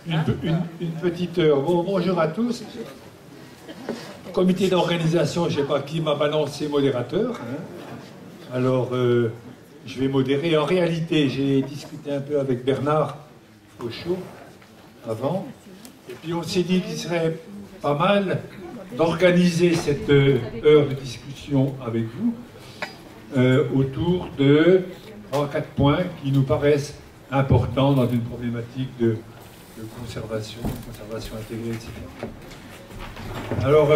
une petite heure. Bon, bonjour à tous. Comité d'organisation, je ne sais pas qui m'a balancé modérateur. Hein. Alors, je vais modérer. En réalité, j'ai discuté un peu avec Bernard Fauchot avant. Et puis, on s'est dit qu'il serait pas mal d'organiser cette heure de discussion avec vous autour de 3 ou 4 points qui nous paraissent importants dans une problématique de conservation intégrée, etc. Alors,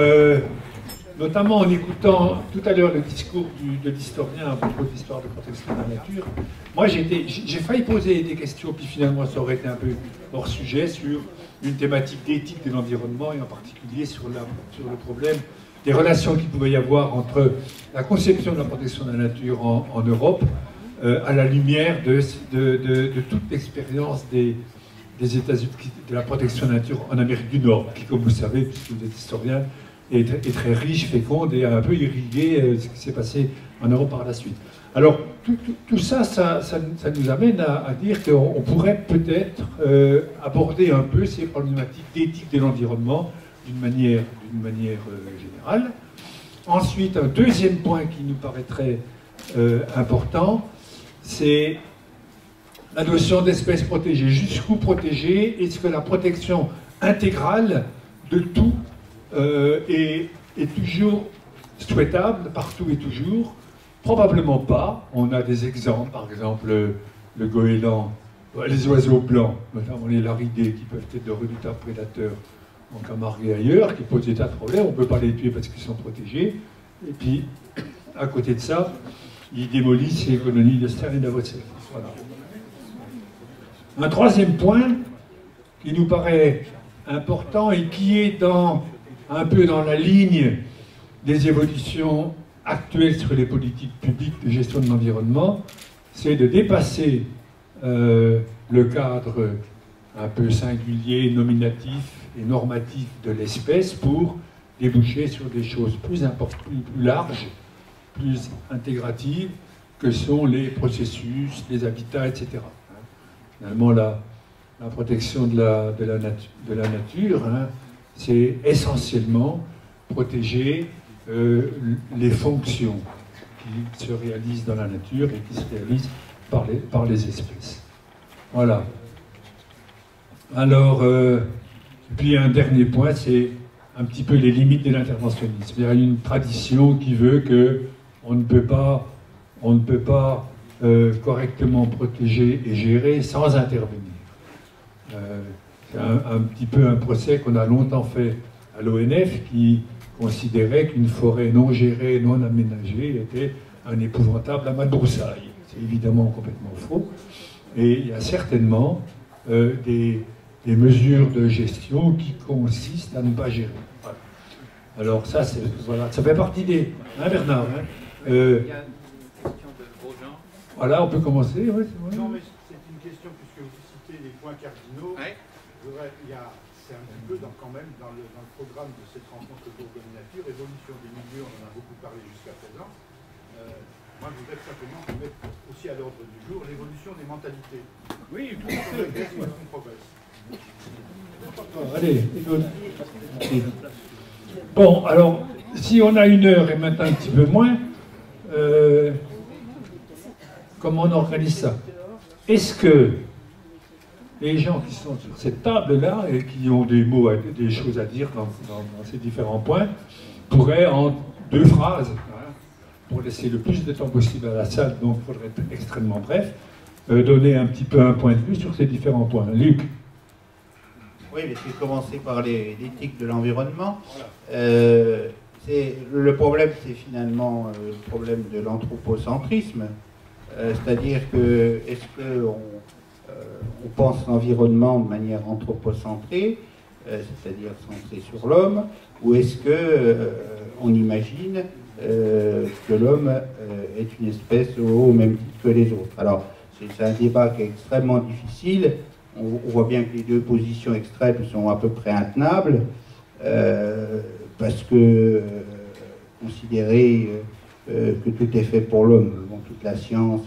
notamment en écoutant tout à l'heure le discours de l'historien à propos de l'histoire de protection de la nature, moi j'ai failli poser des questions, puis finalement ça aurait été un peu hors sujet, sur une thématique d'éthique de l'environnement, et en particulier sur le problème des relations qu'il pouvait y avoir entre la conception de la protection de la nature en Europe, à la lumière de toute l'expérience des États-Unis, de la protection de la nature en Amérique du Nord, qui, comme vous savez, puisque vous êtes historien, est très riche, féconde et a un peu irrigué ce qui s'est passé en Europe par la suite. Alors, tout ça, ça nous amène à dire qu'on pourrait peut-être aborder un peu ces problématiques d'éthique de l'environnement d'une manière générale. Ensuite, un deuxième point qui nous paraîtrait important, c'est la notion d'espèces protégées. Jusqu'où protégées? Est-ce que la protection intégrale de tout est toujours souhaitable partout et toujours? Probablement pas. On a des exemples, par exemple le goéland, les oiseaux blancs, notamment les laridés, qui peuvent être de redoutables prédateurs en Camargue et ailleurs, qui posent des tas de problèmes. On ne peut pas les tuer parce qu'ils sont protégés. Et puis, à côté de ça, ils démolissent les colonies de sternes et d'avoine. Voilà. Un troisième point qui nous paraît important et qui est un peu dans la ligne des évolutions actuelles sur les politiques publiques de gestion de l'environnement, c'est de dépasser le cadre un peu singulier, nominatif et normatif de l'espèce pour déboucher sur des choses plus importantes, plus larges, plus intégratives, que sont les processus, les habitats, etc. Finalement, la protection de la nature, hein, c'est essentiellement protéger les fonctions qui se réalisent dans la nature et qui se réalisent par les espèces. Voilà. Alors, puis un dernier point, c'est un petit peu les limites de l'interventionnisme. Il y a une tradition qui veut qu'on ne peut pas correctement protéger et gérer sans intervenir. C'est un petit peu un procès qu'on a longtemps fait à l'ONF, qui considérait qu'une forêt non gérée, non aménagée était un épouvantable amas de broussailles. C'est évidemment complètement faux. Et il y a certainement des mesures de gestion qui consistent à ne pas gérer. Voilà. Alors ça, voilà, ça fait partie des... Hein, Bernard, hein, il y a une question de Grosjean. Voilà, on peut commencer. Ouais, non, mais c'est une question, puisque vous citez les points cardinaux. Ouais. C'est un petit peu quand même dans le programme de cette rencontre Bourgogne-Nature, évolution des milieux, on en a beaucoup parlé jusqu'à présent. Moi, je voudrais simplement mettre aussi à l'ordre du jour l'évolution des mentalités. Oui, tout à fait. On progresse. Allez, bon, alors, si on a 1 heure et maintenant un petit peu moins, comment on organise ça? Est-ce que les gens qui sont sur cette table-là et qui ont des mots, des choses à dire dans ces différents points, pourraient en 2 phrases, hein, pour laisser le plus de temps possible à la salle, donc il faudrait être extrêmement bref, donner un petit peu un point de vue sur ces différents points. Luc? Oui, mais je vais commencer par l'éthique de l'environnement. Le problème, c'est finalement le problème de l'anthropocentrisme. C'est-à-dire que, est-ce qu'on on pense l'environnement de manière anthropocentrée, c'est-à-dire centrée sur l'homme, ou est-ce qu'on imagine que l'homme est une espèce au même titre que les autres? Alors, c'est un débat qui est extrêmement difficile. On voit bien que les 2 positions extrêmes sont à peu près intenables, parce que considérer que tout est fait pour l'homme, bon, toute la science,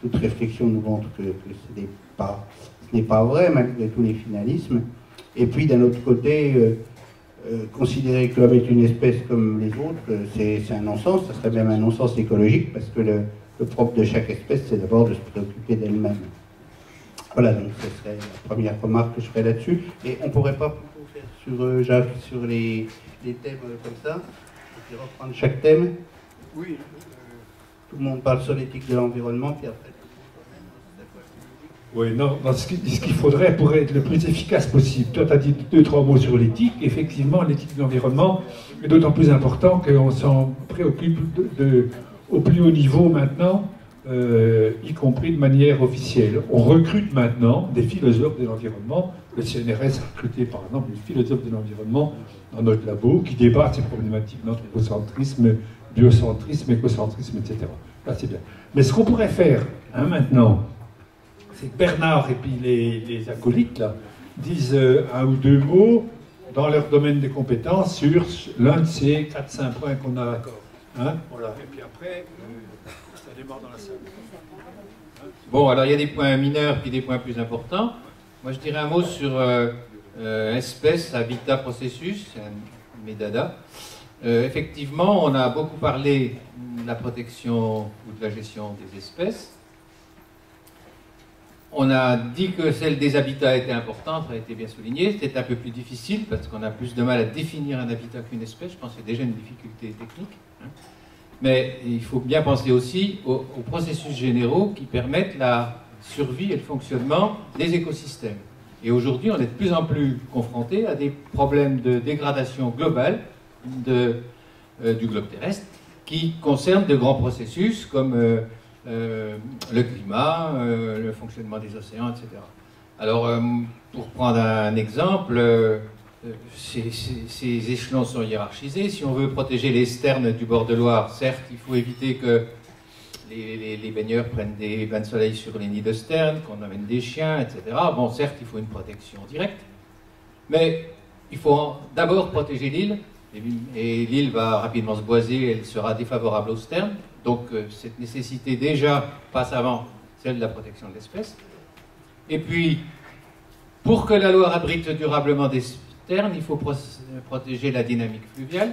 toute réflexion nous montre que ce ce n'est pas vrai malgré tous les finalismes. Et puis d'un autre côté, considérer que l'homme est une espèce comme les autres, c'est un non-sens, ça serait même un non-sens écologique, parce que le propre de chaque espèce, c'est d'abord de se préoccuper d'elle-même. Voilà, donc ce serait la première remarque que je ferais là-dessus. Et on ne pourrait pas plutôt faire sur, Jacques, sur les thèmes comme ça, et puis reprendre chaque thème. Oui. Tout le monde parle sur l'éthique de l'environnement, puis après... Oui, non, ce qu'il faudrait pour être le plus efficace possible. Toi, tu as dit 2-3 mots sur l'éthique. Effectivement, l'éthique de l'environnement est d'autant plus important qu'on s'en préoccupe au plus haut niveau maintenant, y compris de manière officielle. On recrute maintenant des philosophes de l'environnement. Le CNRS a recruté, par exemple, des philosophes de l'environnement dans notre labo qui débattent ces problématiques d'anthropocentrisme, biocentrisme, écocentrisme, etc. Là, c'est bien. Mais ce qu'on pourrait faire maintenant, c'est que Bernard et puis les acolytes là, disent un ou deux mots dans leur domaine de compétences sur l'un de ces 4-5 points qu'on a d'accord. Hein, voilà. Et puis après, ça démarre dans la salle. Bon, alors il y a des points mineurs puis des points plus importants. Moi je dirais un mot sur espèce, habitat, processus, c'est un médada. Effectivement, on a beaucoup parlé de la protection ou de la gestion des espèces. On a dit que celle des habitats était importante, ça a été bien souligné. C'est un peu plus difficile parce qu'on a plus de mal à définir un habitat qu'une espèce. Je pense que c'est déjà une difficulté technique. Mais il faut bien penser aussi aux processus généraux qui permettent la survie et le fonctionnement des écosystèmes. Et aujourd'hui, on est de plus en plus confronté à des problèmes de dégradation globale du globe terrestre qui concernent de grands processus comme le climat, le fonctionnement des océans, etc. Alors, pour prendre un exemple, ces échelons sont hiérarchisés. Si on veut protéger les sternes du bord de Loire, certes, il faut éviter que les baigneurs prennent des bains de soleil sur les nids de sternes, qu'on amène des chiens, etc. Bon, certes, il faut une protection directe, mais il faut d'abord protéger l'île, et l'île va rapidement se boiser, elle sera défavorable aux sternes. Donc cette nécessité déjà passe avant celle de la protection de l'espèce. Et puis, pour que la Loire abrite durablement des sternes, il faut protéger la dynamique fluviale,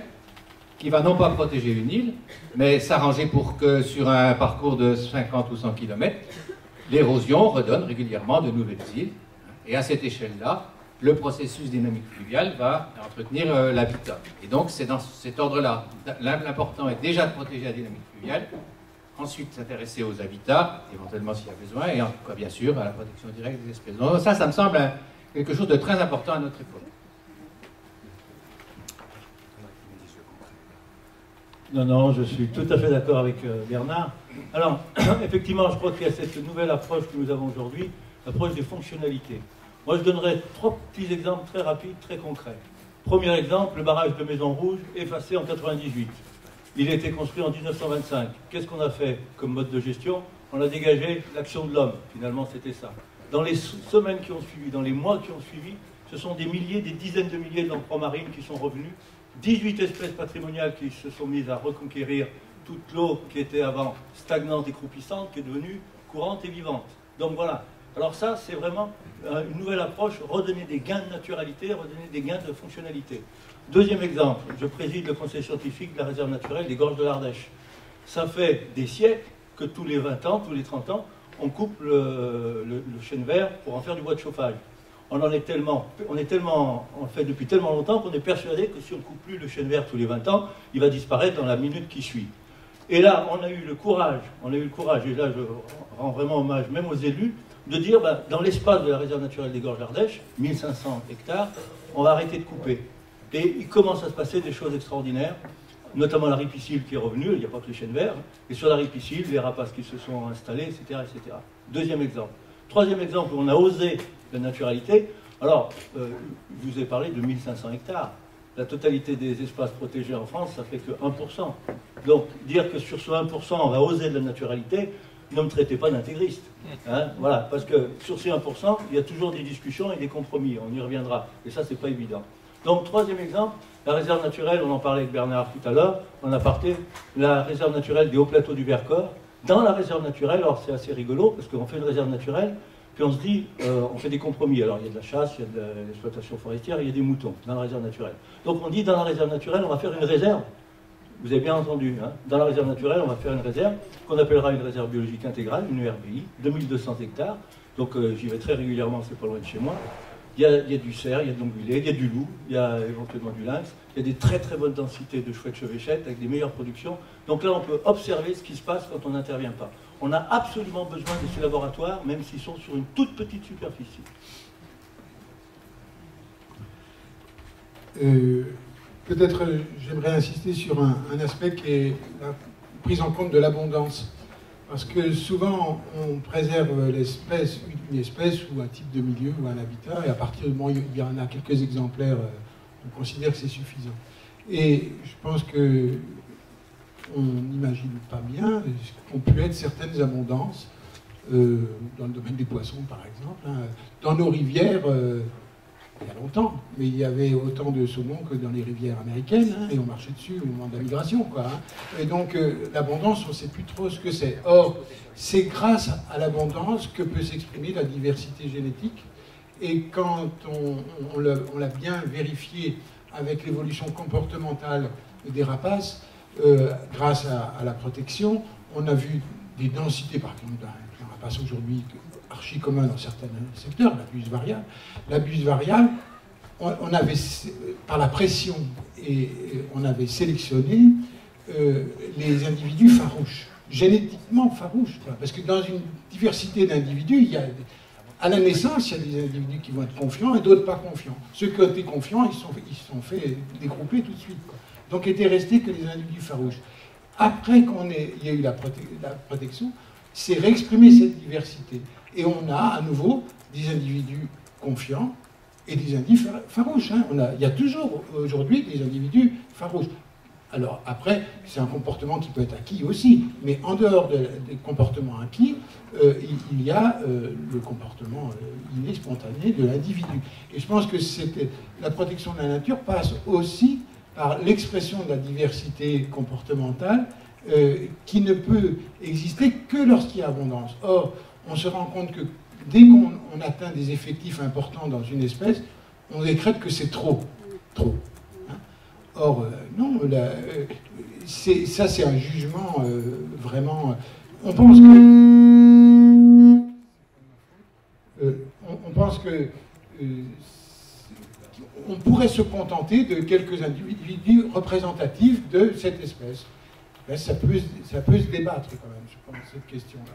qui va non pas protéger une île, mais s'arranger pour que sur un parcours de 50 ou 100 km, l'érosion redonne régulièrement de nouvelles îles. Et à cette échelle-là, le processus dynamique fluvial va entretenir l'habitat. Et donc c'est dans cet ordre-là. L'important est déjà de protéger la dynamique fluviale, ensuite s'intéresser aux habitats, éventuellement s'il y a besoin, et en tout cas bien sûr à la protection directe des espèces. Donc ça me semble quelque chose de très important à notre époque. Non, je suis tout à fait d'accord avec Bernard. Alors, effectivement, je crois qu'il y a cette nouvelle approche que nous avons aujourd'hui, l'approche des fonctionnalités. Moi, je donnerai 3 petits exemples très rapides, très concrets. Premier exemple, le barrage de Maison Rouge, effacé en 98. Il a été construit en 1925. Qu'est-ce qu'on a fait comme mode de gestion? On a dégagé l'action de l'homme. Finalement, c'était ça. Dans les semaines qui ont suivi, dans les mois qui ont suivi, ce sont des milliers, des dizaines de milliers d'emplois marines qui sont revenus. 18 espèces patrimoniales qui se sont mises à reconquérir toute l'eau qui était avant stagnante et croupissante, qui est devenue courante et vivante. Donc voilà. Alors ça, c'est vraiment une nouvelle approche, redonner des gains de naturalité, redonner des gains de fonctionnalité. Deuxième exemple, je préside le conseil scientifique de la réserve naturelle des Gorges de l'Ardèche. Ça fait des siècles que tous les 20 ans, tous les 30 ans, on coupe le chêne vert pour en faire du bois de chauffage. On le fait depuis tellement longtemps qu'on est persuadé que si on ne coupe plus le chêne vert tous les 20 ans, il va disparaître dans la minute qui suit. Et là, on a eu le courage, et là je rends vraiment hommage même aux élus, de dire, dans l'espace de la réserve naturelle des Gorges d'Ardèche, 1500 hectares, on va arrêter de couper. Et il commence à se passer des choses extraordinaires, notamment la ripicile qui est revenue, il n'y a pas que le chêne vert, et sur la ripicile, les rapaces qui se sont installés, etc. etc. Deuxième exemple. Troisième exemple, où on a osé la naturalité. Alors, je vous ai parlé de 1500 hectares. La totalité des espaces protégés en France, ça fait que 1%. Donc, dire que sur ce 1%, on va oser de la naturalité, ne me traitez pas d'intégriste. Hein, voilà, parce que sur ces 1%, il y a toujours des discussions et des compromis. On y reviendra. Et ça, c'est pas évident. Donc, troisième exemple, la réserve naturelle, on en parlait avec Bernard tout à l'heure, on a parté la réserve naturelle des hauts plateaux du Vercors. Dans la réserve naturelle, alors c'est assez rigolo, parce qu'on fait une réserve naturelle, Puis on se dit, on fait des compromis. Alors il y a de la chasse, il y a de l'exploitation forestière, il y a des moutons dans la réserve naturelle. Donc on dit, dans la réserve naturelle, on va faire une réserve. Vous avez bien entendu, hein, dans la réserve naturelle, on va faire une réserve qu'on appellera une réserve biologique intégrale, une URBI, 2200 hectares. Donc j'y vais très régulièrement, c'est pas loin de chez moi. Il y a du cerf, il y a de l'ongulé, il y a du loup, il y a éventuellement du lynx. Il y a des très très bonnes densités de chouettes chevêchettes avec des meilleures productions. Donc là, on peut observer ce qui se passe quand on n'intervient pas. On a absolument besoin de ces laboratoires, même s'ils sont sur une toute petite superficie. Peut-être j'aimerais insister sur un aspect qui est la prise en compte de l'abondance. Parce que souvent, on préserve l'espèce, une espèce ou un type de milieu ou un habitat, et à partir du moment où il y en a quelques exemplaires, on considère que c'est suffisant. Et je pense que on n'imagine pas bien qu'on peut être certaines abondances, dans le domaine des poissons par exemple, hein. Dans nos rivières, il y a longtemps, mais il y avait autant de saumon que dans les rivières américaines, hein, et on marchait dessus au moment de la migration, quoi, hein. Et donc l'abondance, on ne sait plus trop ce que c'est. Or, c'est grâce à l'abondance que peut s'exprimer la diversité génétique, et quand on l'a bien vérifié avec l'évolution comportementale des rapaces, grâce à la protection, on a vu des densités, par exemple, d'un rapace aujourd'hui archi commun dans certains secteurs, l'abus variable. L'abus variable, on avait, par la pression, et on avait sélectionné les individus farouches, génétiquement farouches, quoi. Parce que dans une diversité d'individus, il y a, à la naissance, il y a des individus qui vont être confiants et d'autres pas confiants. Ceux qui ont été confiants, ils se sont fait dégrouper tout de suite, quoi. Donc, étaient restés que les individus farouches. Après qu'il y a eu la protection, c'est réexprimer cette diversité. Et on a à nouveau des individus confiants et des individus farouches, hein. Il y a toujours aujourd'hui des individus farouches. Alors après, c'est un comportement qui peut être acquis aussi, mais en dehors des comportements acquis, il y a le comportement inné, spontané de l'individu. Et je pense que la protection de la nature passe aussi par l'expression de la diversité comportementale qui ne peut exister que lorsqu'il y a abondance. Or, on se rend compte que dès qu'on atteint des effectifs importants dans une espèce, on décrète que c'est trop. Trop. Hein. Or, non, ça c'est un jugement vraiment... On pense que... on pourrait se contenter de quelques individus représentatifs de cette espèce. Là, ça peut se débattre quand même, je pense, cette question-là.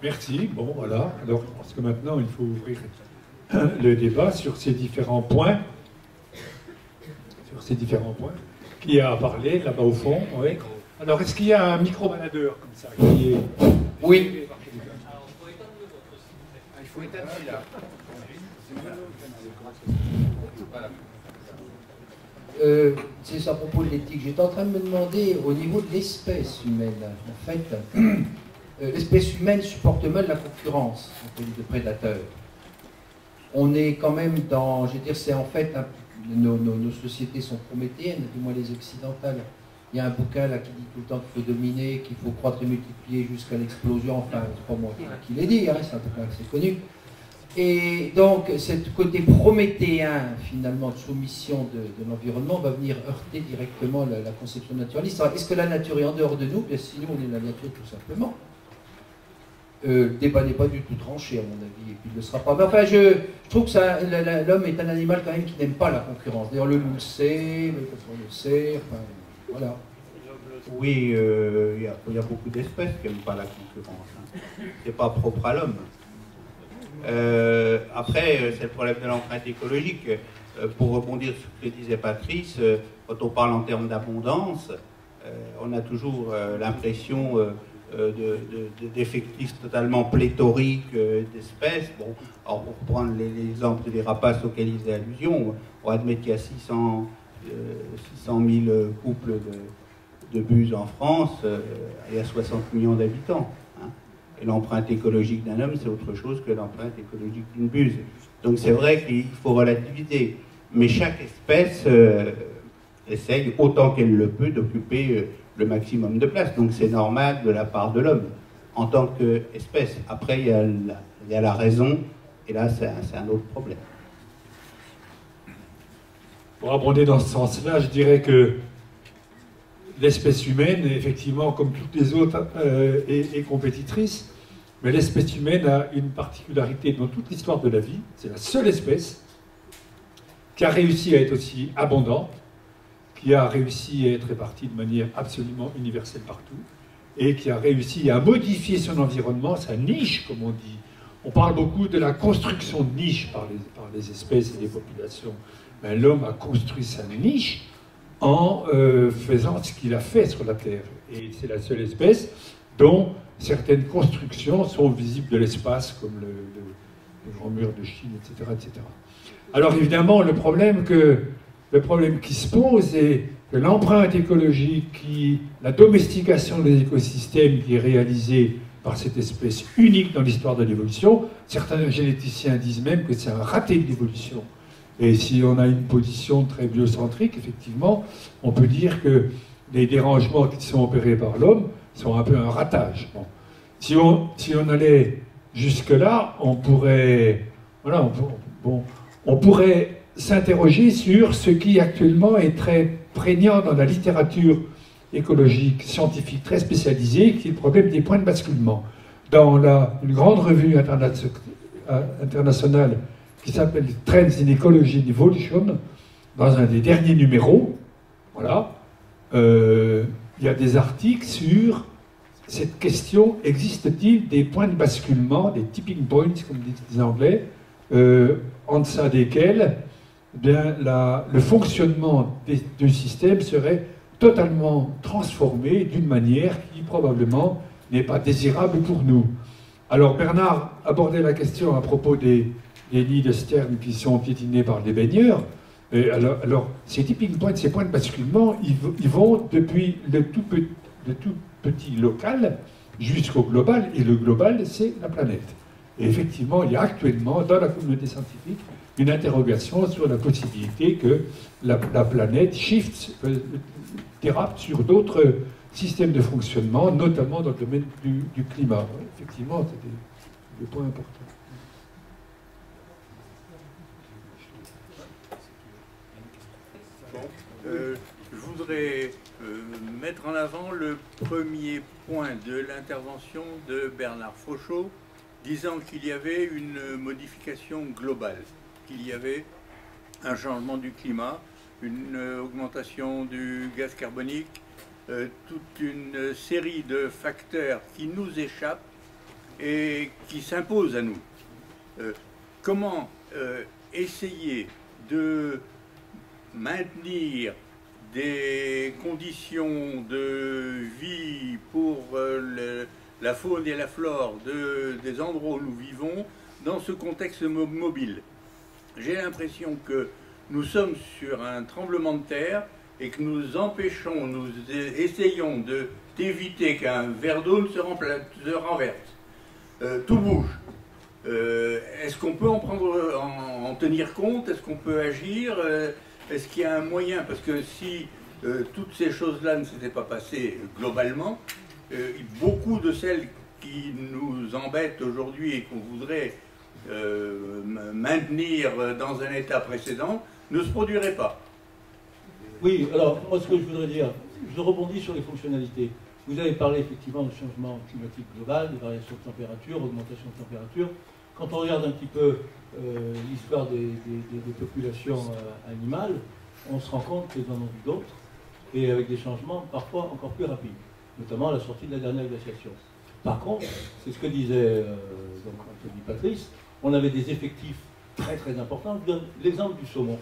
Merci. Bon, voilà. Alors, parce que maintenant, il faut ouvrir le débat sur ces différents points. Qui a parlé là-bas au fond, oui. Alors, est-ce qu'il y a un micro-baladeur comme ça qui est... Oui. Il faut éteindre celui-là. C'est à propos de l'éthique. J'étais en train de me demander, au niveau de l'espèce humaine, en fait, l'espèce humaine supporte mal la concurrence de prédateurs. On est quand même dans, je veux dire, c'est en fait, nos sociétés sont prométhéennes, du moins les occidentales. Il y a un bouquin là qui dit tout le temps qu'il faut dominer, qu'il faut croître et multiplier jusqu'à l'explosion, enfin, c'est pas moi qui l'ai dit, hein, c'est un bouquin assez connu. Et donc, ce côté prométhéen, finalement, de soumission de l'environnement va venir heurter directement la conception naturaliste. Est-ce que la nature est en dehors de nous? Bien, si nous, on est la nature, tout simplement. Le débat n'est pas du tout tranché, à mon avis, et puis il ne le sera pas. Mais enfin, je trouve que l'homme est un animal, quand même, qui n'aime pas la concurrence. D'ailleurs, le loup le sait, le poisson le sait, enfin, voilà. Oui, il y a beaucoup d'espèces qui n'aiment pas la concurrence. Hein. C'est pas propre à l'homme. Après, c'est le problème de l'empreinte écologique. Pour rebondir sur ce que disait Patrice, quand on parle en termes d'abondance, on a toujours l'impression d'effectifs totalement pléthoriques d'espèces. Bon, alors pour prendre l'exemple des rapaces auxquels il faisait allusion, on va admettre qu'il y a 600 000 couples de buses en France, il y a 60 millions d'habitants. Et l'empreinte écologique d'un homme, c'est autre chose que l'empreinte écologique d'une buse. Donc c'est vrai qu'il faut relativiser. Mais chaque espèce essaye autant qu'elle le peut d'occuper le maximum de place. Donc c'est normal de la part de l'homme en tant qu'espèce. Après, il y a la raison, et là, c'est un autre problème. Pour abonder dans ce sens-là, je dirais que l'espèce humaine, effectivement, comme toutes les autres, est compétitrice, mais l'espèce humaine a une particularité dans toute l'histoire de la vie. C'est la seule espèce qui a réussi à être aussi abondante, qui a réussi à être répartie de manière absolument universelle partout, et qui a réussi à modifier son environnement, sa niche, comme on dit. On parle beaucoup de la construction de niche par les espèces et les populations. Ben, l'homme a construit sa niche en faisant ce qu'il a fait sur la Terre. Et c'est la seule espèce dont certaines constructions sont visibles de l'espace, comme le grand mur de Chine, etc., etc. Alors évidemment, le problème qui se pose est que l'empreinte écologique, la domestication des écosystèmes qui est réalisée par cette espèce unique dans l'histoire de l'évolution, certains généticiens disent même que c'est un raté de l'évolution. Et si on a une position très biocentrique, effectivement, on peut dire que les dérangements qui sont opérés par l'homme sont un peu un ratage. Bon. Si on allait jusque-là, on pourrait, voilà, on pourrait s'interroger sur ce qui actuellement est très prégnant dans la littérature écologique scientifique très spécialisée, qui est le problème des points de basculement. Dans une grande revue internationale qui s'appelle Trends in Ecology and Evolution, dans un des derniers numéros, voilà, il y a des articles sur cette question: existe-t-il des points de basculement, des tipping points, comme disent les Anglais, en deçà desquels bien, le fonctionnement du système serait totalement transformé d'une manière qui probablement n'est pas désirable pour nous. Alors Bernard abordait la question à propos des nids de sterne qui sont piétinés par les baigneurs. Et alors ces tipping points, ces points de basculement, ils vont depuis le tout petit local jusqu'au global, et le global, c'est la planète. Et effectivement, il y a actuellement dans la communauté scientifique une interrogation sur la possibilité que la planète dérape sur d'autres systèmes de fonctionnement, notamment dans le domaine du climat. Effectivement, c'est des points importants. Je voudrais mettre en avant le premier point de l'intervention de Bernard Fauchot, disant qu'il y avait une modification globale, qu'il y avait un changement du climat, une augmentation du gaz carbonique, toute une série de facteurs qui nous échappent et qui s'imposent à nous. Comment essayer de maintenir des conditions de vie pour la faune et la flore des endroits où nous vivons dans ce contexte mobile? J'ai l'impression que nous sommes sur un tremblement de terre et que nous empêchons, nous essayons d'éviter qu'un verre d'eau ne se renverse. Tout bouge. Est-ce qu'on peut en tenir compte? Est-ce qu'on peut agir? Est-ce qu'il y a un moyen? Parce que si toutes ces choses-là ne s'étaient pas passées globalement, beaucoup de celles qui nous embêtent aujourd'hui et qu'on voudrait maintenir dans un état précédent ne se produiraient pas. Oui, alors moi ce que je voudrais dire, je rebondis sur les fonctionnalités. Vous avez parlé effectivement du changement climatique global, des variations de température, augmentation de température. Quand on regarde un petit peu l'histoire des populations animales, on se rend compte qu'elles en ont vu d'autres, et avec des changements parfois encore plus rapides, notamment à la sortie de la dernière glaciation. Par contre, c'est ce que disait donc Anthony Patrice, on avait des effectifs très très importants. Je donne l'exemple du saumon.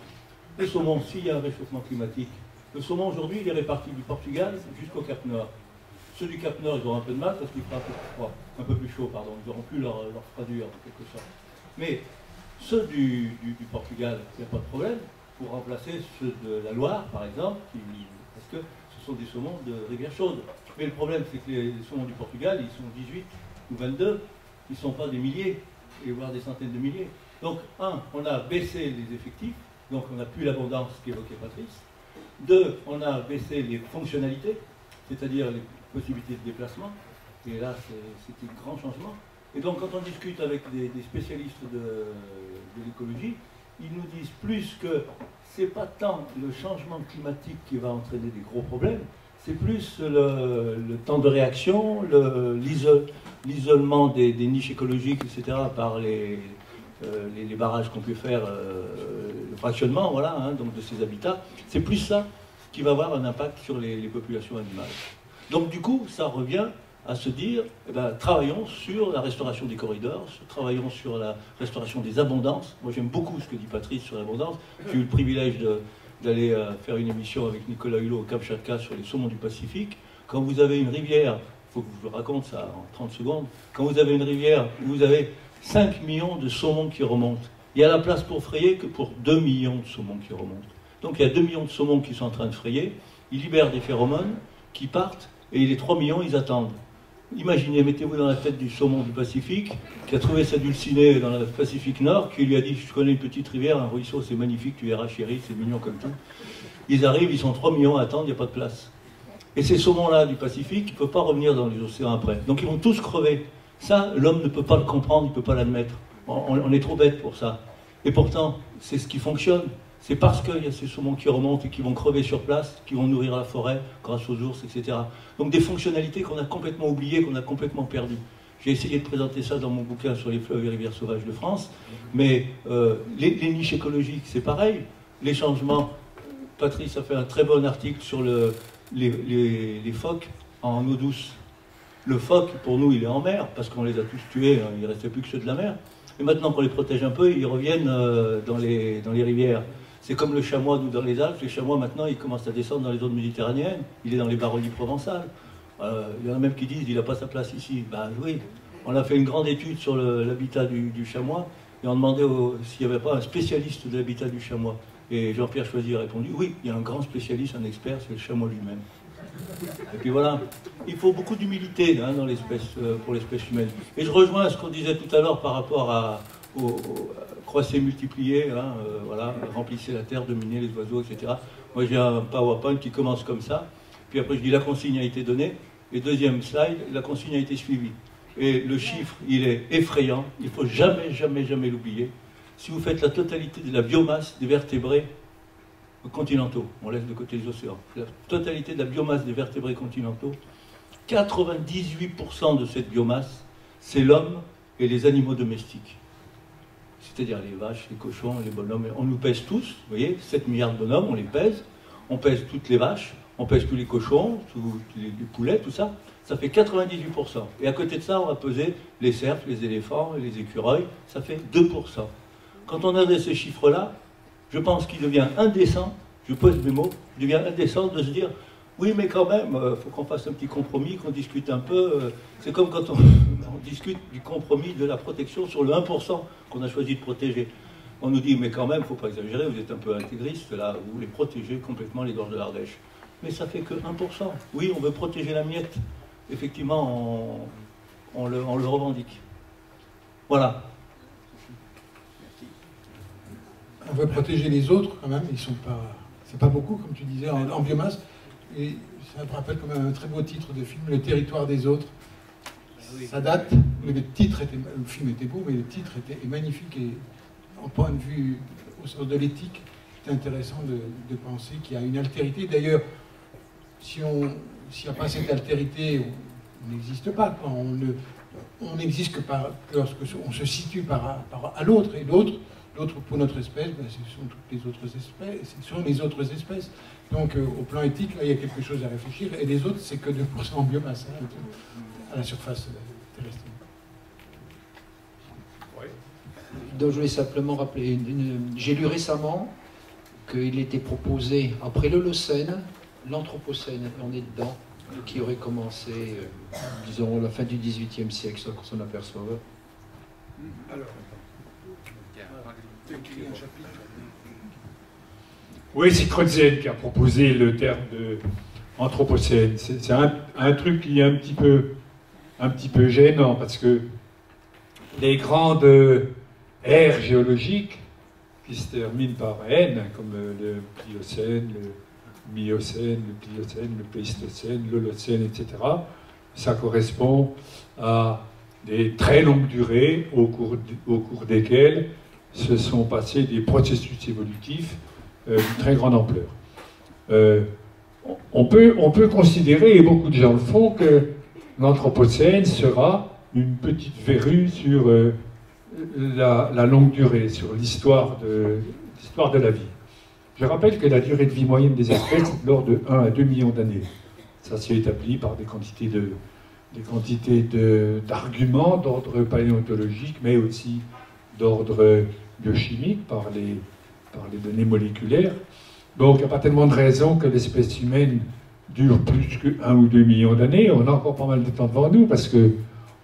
Le saumon, s'il y a un réchauffement climatique, le saumon aujourd'hui il est réparti du Portugal jusqu'au Cap Nord. Ceux du Cap Nord, ils auront un peu de mal parce qu'il fera un peu plus chaud, pardon. Ils n'auront plus leur froidure en quelque sorte. Mais ceux du Portugal, il n'y a pas de problème pour remplacer ceux de la Loire, par exemple, parce que ce sont des saumons de rivière chaude. Mais le problème, c'est que les saumons du Portugal, ils sont 18 ou 22, ils ne sont pas des milliers, et voire des centaines de milliers. Donc, on a baissé les effectifs, donc on n'a plus l'abondance qu'évoquait Patrice, 2, on a baissé les fonctionnalités, c'est-à-dire les possibilités de déplacement. Et là, c'est un grand changement. Et donc, quand on discute avec des spécialistes de l'écologie, ils nous disent plus que c'est pas tant le changement climatique qui va entraîner des gros problèmes, c'est plus le temps de réaction, l'isolement des niches écologiques, etc., par les barrages qu'on peut faire, le fractionnement, voilà, hein, donc de ces habitats. C'est plus ça qui va avoir un impact sur les populations animales. Donc, du coup, ça revient à se dire, eh ben, travaillons sur la restauration des corridors, travaillons sur la restauration des abondances. Moi, j'aime beaucoup ce que dit Patrice sur l'abondance. J'ai eu le privilège d'aller faire une émission avec Nicolas Hulot au Kamchatka sur les saumons du Pacifique. Quand vous avez une rivière, il faut que je vous raconte ça en 30 secondes, quand vous avez une rivière où vous avez 5 millions de saumons qui remontent, il y a la place pour frayer que pour 2 millions de saumons qui remontent. Donc il y a 2 millions de saumons qui sont en train de frayer, ils libèrent des phéromones qui partent, et les 3 millions, ils attendent. Imaginez, mettez-vous dans la tête du saumon du Pacifique, qui a trouvé sa dulcinée dans le Pacifique Nord, qui lui a dit, je connais une petite rivière, un ruisseau, c'est magnifique, tu verras chérie, c'est mignon comme tout. Ils arrivent, ils sont 3 millions à attendre, il n'y a pas de place. Et ces saumons-là du Pacifique, ils ne peuvent pas revenir dans les océans après. Donc ils vont tous crever. Ça, l'homme ne peut pas le comprendre, il ne peut pas l'admettre. On est trop bête pour ça. Et pourtant, c'est ce qui fonctionne. C'est parce qu'il y a ces saumons qui remontent et qui vont crever sur place, qui vont nourrir la forêt grâce aux ours, etc. Donc des fonctionnalités qu'on a complètement oubliées, qu'on a complètement perdues. J'ai essayé de présenter ça dans mon bouquin sur les fleuves et rivières sauvages de France, mais les niches écologiques, c'est pareil. Les changements, Patrice a fait un très bon article sur les phoques en eau douce. Le phoque, pour nous, il est en mer, parce qu'on les a tous tués, hein, il ne restait plus que ceux de la mer. Et maintenant qu'on les protège un peu, ils reviennent dans les rivières. C'est comme le chamois, nous, dans les Alpes. Les chamois, maintenant, ils commencent à descendre dans les zones méditerranéennes. Il est dans les baronnies provençales. Il y en a même qui disent qu'il n'a pas sa place ici. Ben oui, on a fait une grande étude sur l'habitat du chamois, et on demandait s'il n'y avait pas un spécialiste de l'habitat du chamois. Et Jean-Pierre Choisy a répondu, oui, il y a un grand spécialiste, un expert, c'est le chamois lui-même. Et puis voilà, il faut beaucoup d'humilité hein, pour l'espèce humaine. Et je rejoins ce qu'on disait tout à l'heure par rapport au croisser, multiplier, hein, voilà, remplissez la terre, dominer les oiseaux, etc. Moi j'ai un PowerPoint qui commence comme ça, puis après je dis la consigne a été donnée, et deuxième slide, la consigne a été suivie. Et le chiffre, il est effrayant, il ne faut jamais, jamais, jamais l'oublier. Si vous faites la totalité de la biomasse des vertébrés continentaux, on laisse de côté les océans, la totalité de la biomasse des vertébrés continentaux, 98% de cette biomasse, c'est l'homme et les animaux domestiques. C'est-à-dire les vaches, les cochons, les bonhommes. On nous pèse tous, vous voyez, 7 milliards de bonhommes, on les pèse. On pèse toutes les vaches, on pèse tous les cochons, tous les poulets, tout ça. Ça fait 98%. Et à côté de ça, on va peser les cerfs, les éléphants, les écureuils. Ça fait 2%. Quand on a ces chiffres-là, je pense qu'il devient indécent, je pose mes mots, il devient indécent de se dire oui, mais quand même, il faut qu'on fasse un petit compromis, qu'on discute un peu. C'est comme quand on discute du compromis de la protection sur le 1% qu'on a choisi de protéger. On nous dit, mais quand même, il ne faut pas exagérer, vous êtes un peu intégriste, là, vous voulez protéger complètement les gorges de l'Ardèche. Mais ça fait que 1%. Oui, on veut protéger la miette. Effectivement, on le revendique. Voilà. On veut protéger les autres, quand même, ils sont pas... C'est pas beaucoup, comme tu disais, en biomasse. Et ça me rappelle comme un très beau titre de film, Le territoire des autres. Ça date, le film était beau, mais le titre est magnifique et en point de vue au sens de l'éthique, c'est intéressant de penser qu'il y a une altérité. D'ailleurs, s'il n'y a pas cette altérité, on n'existe pas. Quoi. On n'existe que lorsque on se situe à l'autre, et l'autre pour notre espèce, ben, ce sont toutes les autres espèces, ce sont les autres espèces. Donc au plan éthique, là, il y a quelque chose à réfléchir, et les autres, c'est que 2% en biomasse, hein, à la surface terrestre. Ouais. Donc je voulais simplement rappeler, j'ai lu récemment qu'il était proposé, après l'Holocène, l'Anthropocène, on est dedans, qui aurait commencé, disons, à la fin du XVIIIe siècle, ça qu'on s'en aperçoit. Alors, oui, c'est Crutzen qui a proposé le terme de Anthropocène. C'est un truc qui est un petit peu gênant parce que les grandes ères géologiques qui se terminent par N, comme le Pliocène, Miocène, le Pliocène, le Pléistocène, l'Holocène, etc. Ça correspond à des très longues durées au cours desquelles se sont passés des processus évolutifs d'une très grande ampleur. On peut considérer, et beaucoup de gens le font, que l'Anthropocène sera une petite verrue sur la longue durée, sur l'histoire de la vie. Je rappelle que la durée de vie moyenne des espèces est de l'ordre de 1 à 2 millions d'années. Ça s'est établi par des quantités d'arguments d'ordre paléontologique, mais aussi d'ordre biochimique, par les données moléculaires. Donc il n'y a pas tellement de raisons que l'espèce humaine dure plus que 1 ou 2 millions d'années. On a encore pas mal de temps devant nous, parce que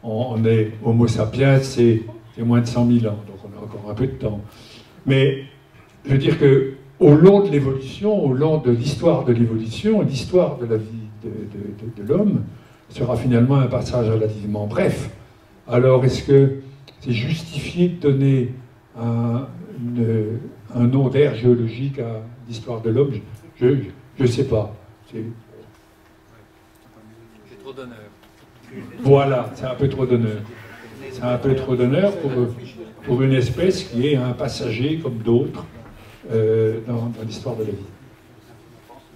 on est Homo sapiens, c'est moins de 100 000 ans, donc on a encore un peu de temps. Mais je veux dire que au long de l'évolution, au long de l'histoire de l'évolution, l'histoire de la vie de l'homme sera finalement un passage relativement bref. Alors, est-ce que c'est justifié de donner un nom d'ère géologique à l'histoire de l'homme? Je ne sais pas. C'est trop d'honneur. Voilà, c'est un peu trop d'honneur. C'est un peu trop d'honneur pour une espèce qui est un passager comme d'autres dans l'histoire de la vie.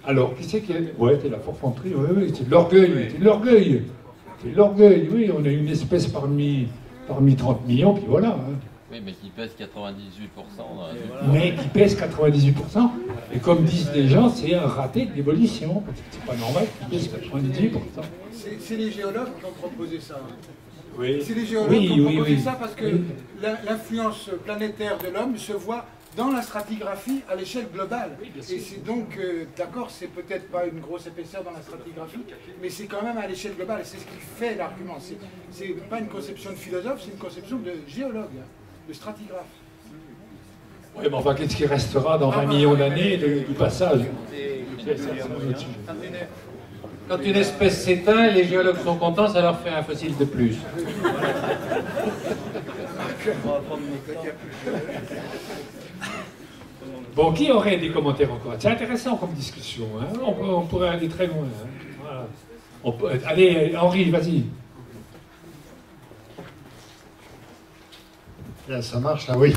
Alors, qui c'est qui est... Ouais, c'est la forfanterie, oui, c'est de l'orgueil, c'est de l'orgueil. C'est de l'orgueil, oui, on a une espèce parmi 30 millions, puis voilà. Hein. Oui, mais qui pèse 98%. Mais qui pèse 98%. Et comme disent les gens, c'est un raté de l'évolution. Parce que c'est pas normal qu'il pèse 98%. C'est les géologues qui ont proposé ça. Oui. C'est les géologues qui ont proposé ça parce que l'influence planétaire de l'homme se voit dans la stratigraphie à l'échelle globale. Et c'est donc, d'accord, c'est peut-être pas une grosse épaisseur dans la stratigraphie, mais c'est quand même à l'échelle globale. Et c'est ce qui fait l'argument. C'est pas une conception de philosophe, c'est une conception de géologue, de stratigraphe. Oui, mais enfin, qu'est-ce qui restera dans 20 millions d'années du passage? Quand une espèce s'éteint, les géologues sont contents, ça leur fait un fossile de plus. Bon, qui aurait des commentaires encore? C'est intéressant comme discussion, hein? On pourrait aller très loin. Hein? Voilà. Allez, Henri, vas-y. Là, ça marche, là, oui.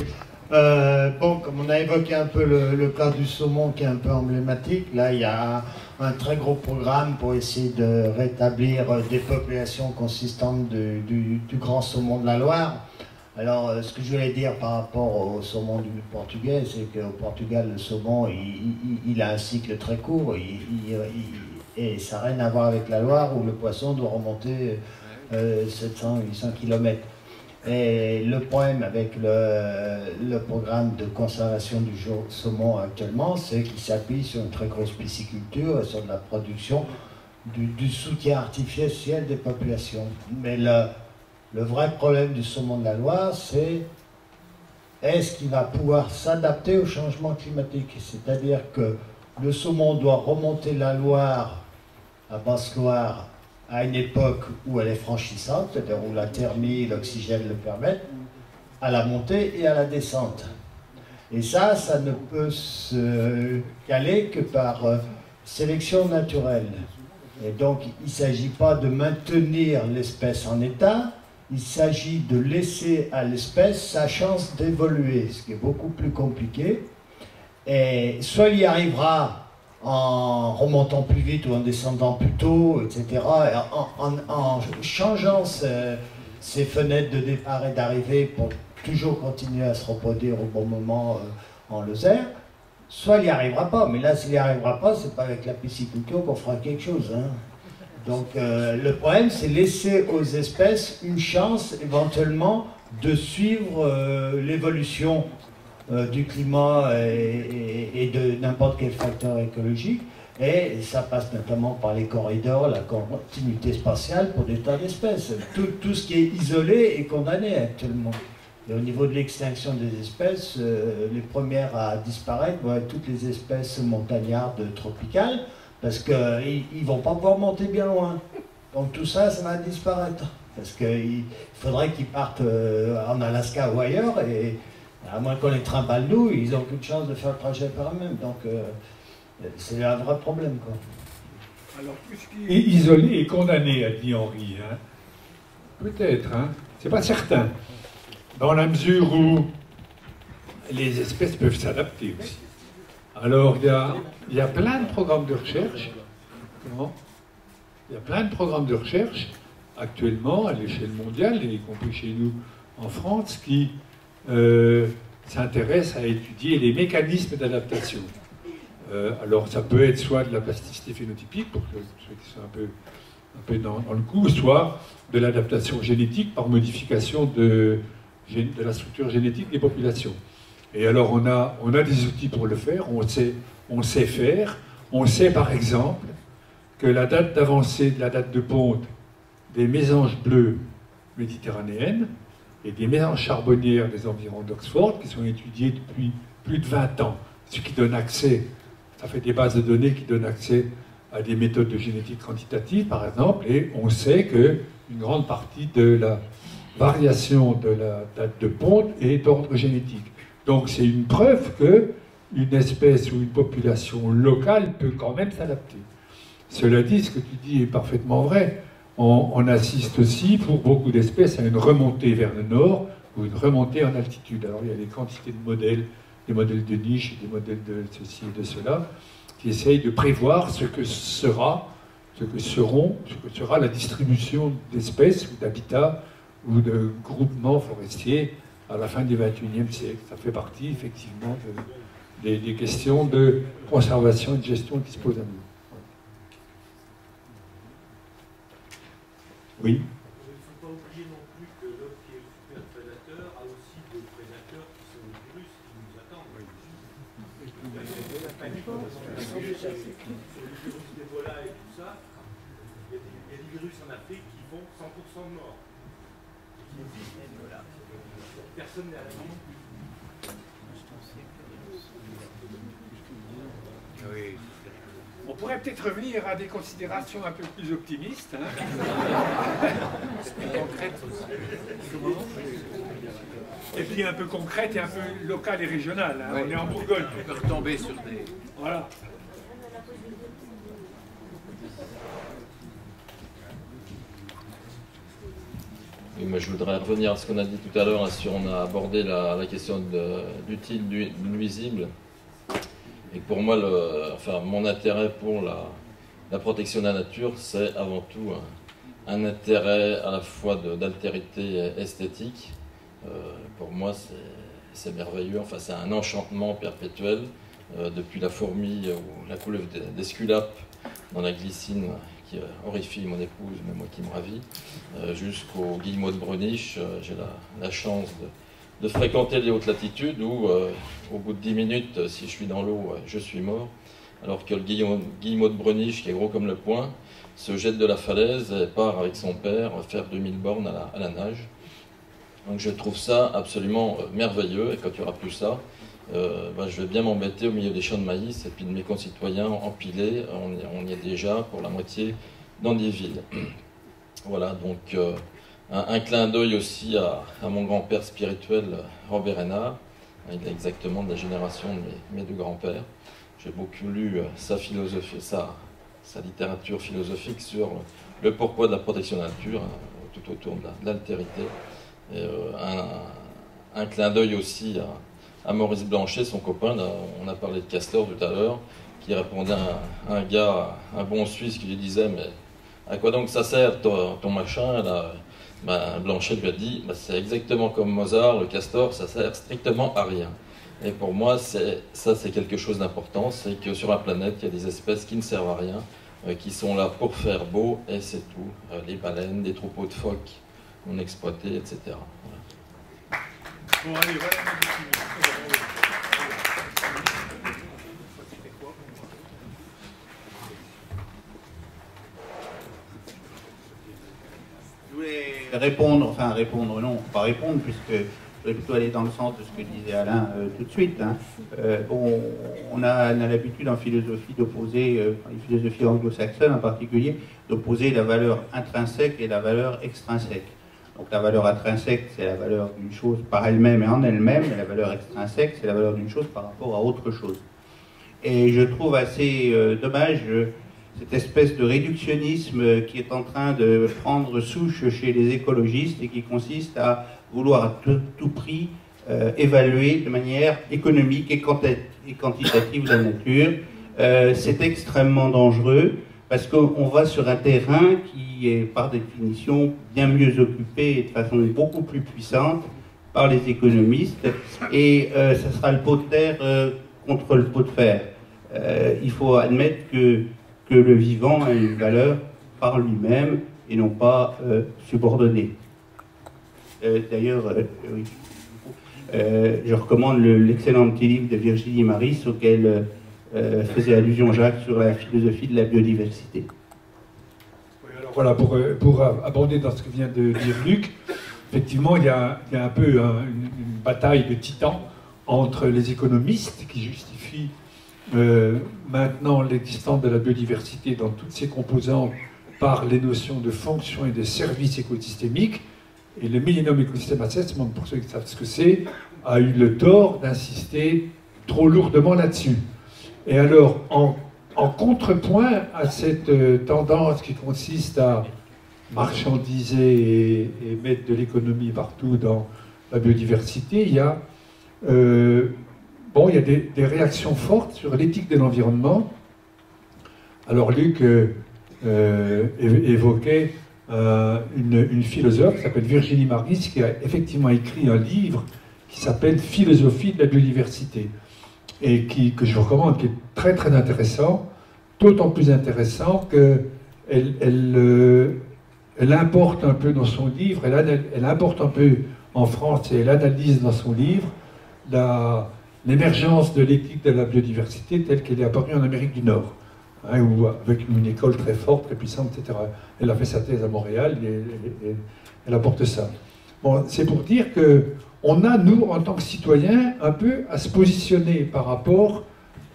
Bon, comme on a évoqué un peu le cas du saumon qui est un peu emblématique, là, il y a un très gros programme pour essayer de rétablir des populations consistantes du grand saumon de la Loire. Alors, ce que je voulais dire par rapport au saumon du Portugais, c'est qu'au Portugal, le saumon, il a un cycle très court, et ça n'a rien à voir avec la Loire, où le poisson doit remonter 700-800 km. Et le problème avec le programme de conservation du saumon actuellement, c'est qu'il s'appuie sur une très grosse pisciculture et sur de la production du soutien artificiel des populations. Mais le vrai problème du saumon de la Loire, c'est est-ce qu'il va pouvoir s'adapter au changement climatique? C'est-à-dire que le saumon doit remonter la Loire, à Basse-Loire, à une époque où elle est franchissante, c'est-à-dire où la thermie et l'oxygène le permettent, à la montée et à la descente. Et ça ne peut se caler que par sélection naturelle. Et donc, il ne s'agit pas de maintenir l'espèce en état, il s'agit de laisser à l'espèce sa chance d'évoluer, ce qui est beaucoup plus compliqué. Et soit il y arrivera en remontant plus vite ou en descendant plus tôt, etc., en changeant ses fenêtres de départ et d'arrivée pour toujours continuer à se reproduire au bon moment en Lozère, soit il n'y arrivera pas. Mais là, s'il n'y arrivera pas, c'est pas avec la pisciculture qu'on fera quelque chose. Hein. Donc le problème, c'est laisser aux espèces une chance éventuellement de suivre l'évolution du climat et de n'importe quel facteur écologique. Et ça passe notamment par les corridors, la continuité spatiale pour des tas d'espèces. Tout ce qui est isolé est condamné actuellement. Et au niveau de l'extinction des espèces, les premières à disparaître vont être toutes les espèces montagnardes tropicales, parce qu'ils ne vont pas pouvoir monter bien loin. Donc tout ça, ça va disparaître. Parce qu'il faudrait qu'ils partent en Alaska ou ailleurs, et à moins qu'on les trimballe nous, ils n'ont aucune chance de faire le trajet par eux-mêmes. Donc C'est un vrai problème, quoi. Alors, tout ce qui est isolé et condamné, a dit Henri. Hein. Peut-être, hein. C'est pas certain. Dans la mesure où les espèces peuvent s'adapter aussi. Alors, il y a plein de programmes de recherche. Comment ? Il y a plein de programmes de recherche actuellement à l'échelle mondiale, et y compris chez nous en France, qui s'intéressent à étudier les mécanismes d'adaptation. Alors, ça peut être soit de la plasticité phénotypique, pour ceux qui sont un peu dans le coup, soit de l'adaptation génétique par modification de la structure génétique des populations. Et alors, on a des outils pour le faire, on sait faire. On sait, par exemple, que la date d'avancée de la date de ponte des mésanges bleus méditerranéennes et des mésanges charbonnières des environs d'Oxford, qui sont étudiées depuis plus de 20 ans, ce qui donne accès, ça fait des bases de données qui donnent accès à des méthodes de génétique quantitative, par exemple, et on sait qu'une grande partie de la variation de la date de ponte est d'ordre génétique. Donc c'est une preuve qu'une espèce ou une population locale peut quand même s'adapter. Cela dit, ce que tu dis est parfaitement vrai. On assiste aussi, pour beaucoup d'espèces, à une remontée vers le nord ou une remontée en altitude. Alors il y a des quantités de modèles, des modèles de niche, des modèles de ceci et de cela, qui essayent de prévoir ce que sera la distribution d'espèces ou d'habitats ou de groupements forestiers à la fin du XXIe siècle. Ça fait partie effectivement des questions de conservation et de gestion qui se posent à nous. Oui. Il ne faut pas oublier non plus que l'homme qui est le super prédateur a aussi des prédateurs qui sont les virus qui nous attendent. Sur les virus d'Ebola et tout ça, il y a des virus en Afrique qui font 100% de morts. Qui existent. Personne n'est à l'abri. Oui. On pourrait peut-être revenir à des considérations un peu plus optimistes. Hein. Concrètes aussi. Et puis un peu concrètes et un peu locales et régionales. Hein. Ouais. On est en Bourgogne. On peut retomber sur des... Voilà. Oui, mais je voudrais revenir à ce qu'on a dit tout à l'heure, si on a abordé la question d'utile, nuisible. Et pour moi, mon intérêt pour la protection de la nature, c'est avant tout un intérêt à la fois d'altérité esthétique. Pour moi, c'est merveilleux. Enfin, c'est un enchantement perpétuel. Depuis la fourmi ou la couleuvre d'Esculape dans la glycine qui horrifie mon épouse, mais moi qui me ravit, jusqu'au guillemot de Bruniche. J'ai la chance de fréquenter les hautes latitudes où, au bout de 10 minutes, si je suis dans l'eau, je suis mort. Alors que le guillemot de Bruniche, qui est gros comme le poing, se jette de la falaise et part avec son père faire 2000 bornes à la nage. Donc je trouve ça absolument merveilleux, et quand il n'y aura plus ça, je vais bien m'embêter au milieu des champs de maïs et puis de mes concitoyens empilés. On y est déjà pour la moitié dans des villes. Voilà, donc un clin d'œil aussi à mon grand-père spirituel, Robert Hénard. Il est exactement de la génération de mes deux grands-pères. J'ai beaucoup lu sa philosophie, sa littérature philosophique sur le pourquoi de la protection de la nature, tout autour de l'altérité. Un clin d'œil aussi à Maurice Blanchet, son copain. Là, on a parlé de Castor tout à l'heure, qui répondait à un gars, un bon Suisse, qui lui disait « Mais à quoi donc ça sert ton machin là ?» Blanchet lui a dit c'est exactement comme Mozart, le castor, ça sert strictement à rien. Et pour moi, c'est quelque chose d'important, c'est que sur la planète, il y a des espèces qui ne servent à rien, qui sont là pour faire beau, et c'est tout. Les baleines, des troupeaux de phoques qu'on exploitait, etc. Voilà. Bon, allez, voilà. Répondre, non, pas répondre, puisque je vais plutôt aller dans le sens de ce que disait Alain tout de suite. Hein. On a l'habitude en philosophie d'opposer, en philosophie anglo-saxonne en particulier, d'opposer la valeur intrinsèque et la valeur extrinsèque. Donc la valeur intrinsèque, c'est la valeur d'une chose par elle-même et en elle-même, et la valeur extrinsèque, c'est la valeur d'une chose par rapport à autre chose. Et je trouve assez dommage cette espèce de réductionnisme qui est en train de prendre souche chez les écologistes et qui consiste à vouloir à tout prix évaluer de manière économique et quantitative la nature. C'est extrêmement dangereux parce qu'on va sur un terrain qui est par définition bien mieux occupé et de façon beaucoup plus puissante par les économistes, et ça sera le pot de terre contre le pot de fer. Il faut admettre que le vivant a une valeur par lui-même et non pas subordonnée. D'ailleurs, oui. Je recommande l'excellent petit livre de Virginie Maris auquel faisait allusion Jacques sur la philosophie de la biodiversité. Oui, alors voilà, pour aborder dans ce que vient de dire Luc, effectivement, il y a un peu une bataille de titans entre les économistes qui justifient maintenant l'existence de la biodiversité dans toutes ses composantes par les notions de fonction et de services écosystémiques, et le Millennium Ecosystem Assessment, pour ceux qui savent ce que c'est, a eu le tort d'insister trop lourdement là-dessus. Et alors, en contrepoint à cette tendance qui consiste à marchandiser et mettre de l'économie partout dans la biodiversité, il y a, il y a des réactions fortes sur l'éthique de l'environnement. Alors Luc évoquait une philosophe qui s'appelle Virginie Maris, qui a effectivement écrit un livre qui s'appelle Philosophie de la biodiversité, et que je recommande, qui est très très intéressant, d'autant plus intéressant qu'elle importe un peu dans son livre, elle importe un peu en France et elle analyse dans son livre l'émergence de l'éthique de la biodiversité telle qu'elle est apparue en Amérique du Nord, hein, où, avec une école très forte, très puissante, etc. Elle a fait sa thèse à Montréal et elle apporte ça. Bon, c'est pour dire qu'on a, nous, en tant que citoyens, un peu à se positionner par rapport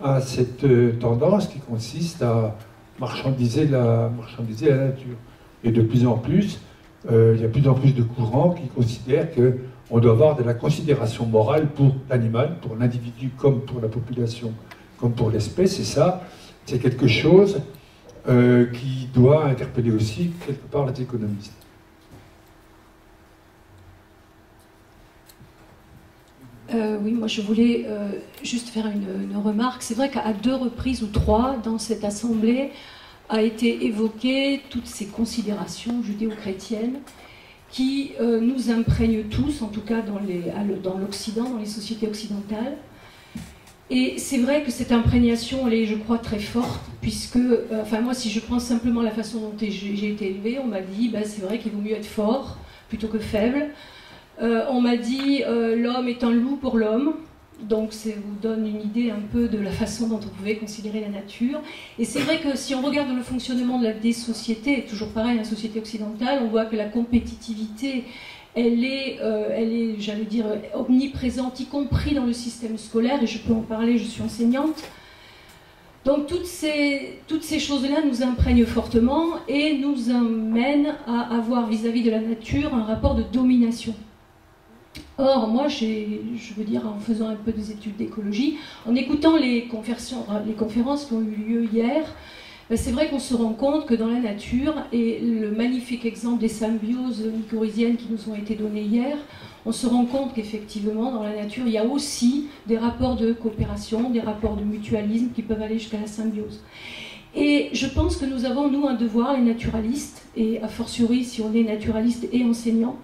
à cette tendance qui consiste à marchandiser la nature. Et de plus en plus, il y a de plus en plus de courants qui considèrent qu'on doit avoir de la considération morale pour l'animal, pour l'individu comme pour la population, comme pour l'espèce, et ça, c'est quelque chose qui doit interpeller aussi quelque part les économistes. Oui, moi je voulais juste faire une remarque. C'est vrai qu'à 2 reprises ou 3 dans cette assemblée a été évoquée toutes ces considérations judéo-chrétiennes qui nous imprègnent tous, en tout cas dans l'Occident, dans les sociétés occidentales. Et c'est vrai que cette imprégnation, elle est, je crois, très forte, puisque, moi, si je prends simplement la façon dont j'ai été élevée, on m'a dit, c'est vrai qu'il vaut mieux être fort plutôt que faible. On m'a dit l'homme est un loup pour l'homme, donc ça vous donne une idée un peu de la façon dont on pouvait considérer la nature. Et c'est vrai que si on regarde le fonctionnement des sociétés, toujours pareil, la société occidentale, on voit que la compétitivité, elle est j'allais dire, omniprésente, y compris dans le système scolaire, et je peux en parler, je suis enseignante. Donc toutes ces choses-là nous imprègnent fortement et nous amènent à avoir vis-à-vis de la nature un rapport de domination. Or, moi, je veux dire, en faisant un peu des études d'écologie, en écoutant les conférences qui ont eu lieu hier, c'est vrai qu'on se rend compte que dans la nature, et le magnifique exemple des symbioses mycorhiziennes qui nous ont été données hier, on se rend compte qu'effectivement, dans la nature, il y a aussi des rapports de coopération, des rapports de mutualisme qui peuvent aller jusqu'à la symbiose. Et je pense que nous avons, nous, un devoir, les naturalistes, et a fortiori si on est naturaliste et enseignant,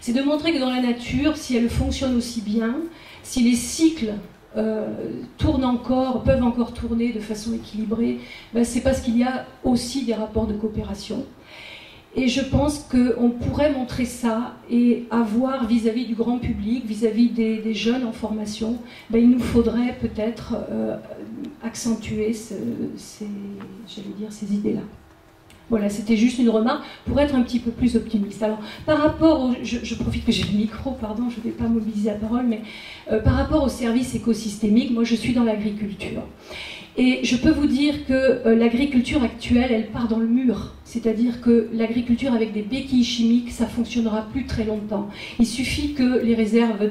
c'est de montrer que dans la nature, si elle fonctionne aussi bien, si les cycles peuvent encore tourner de façon équilibrée, c'est parce qu'il y a aussi des rapports de coopération. Et je pense qu'on pourrait montrer ça et avoir vis-à-vis du grand public, vis-à-vis des jeunes en formation, il nous faudrait peut-être accentuer ces idées-là. Voilà, c'était juste une remarque pour être un petit peu plus optimiste. Alors, par rapport je profite que j'ai le micro, pardon, je ne vais pas mobiliser la parole, mais par rapport aux services écosystémiques, moi je suis dans l'agriculture. Et je peux vous dire que l'agriculture actuelle, elle part dans le mur. C'est-à-dire que l'agriculture avec des béquilles chimiques, ça fonctionnera plus très longtemps. Il suffit que les réserves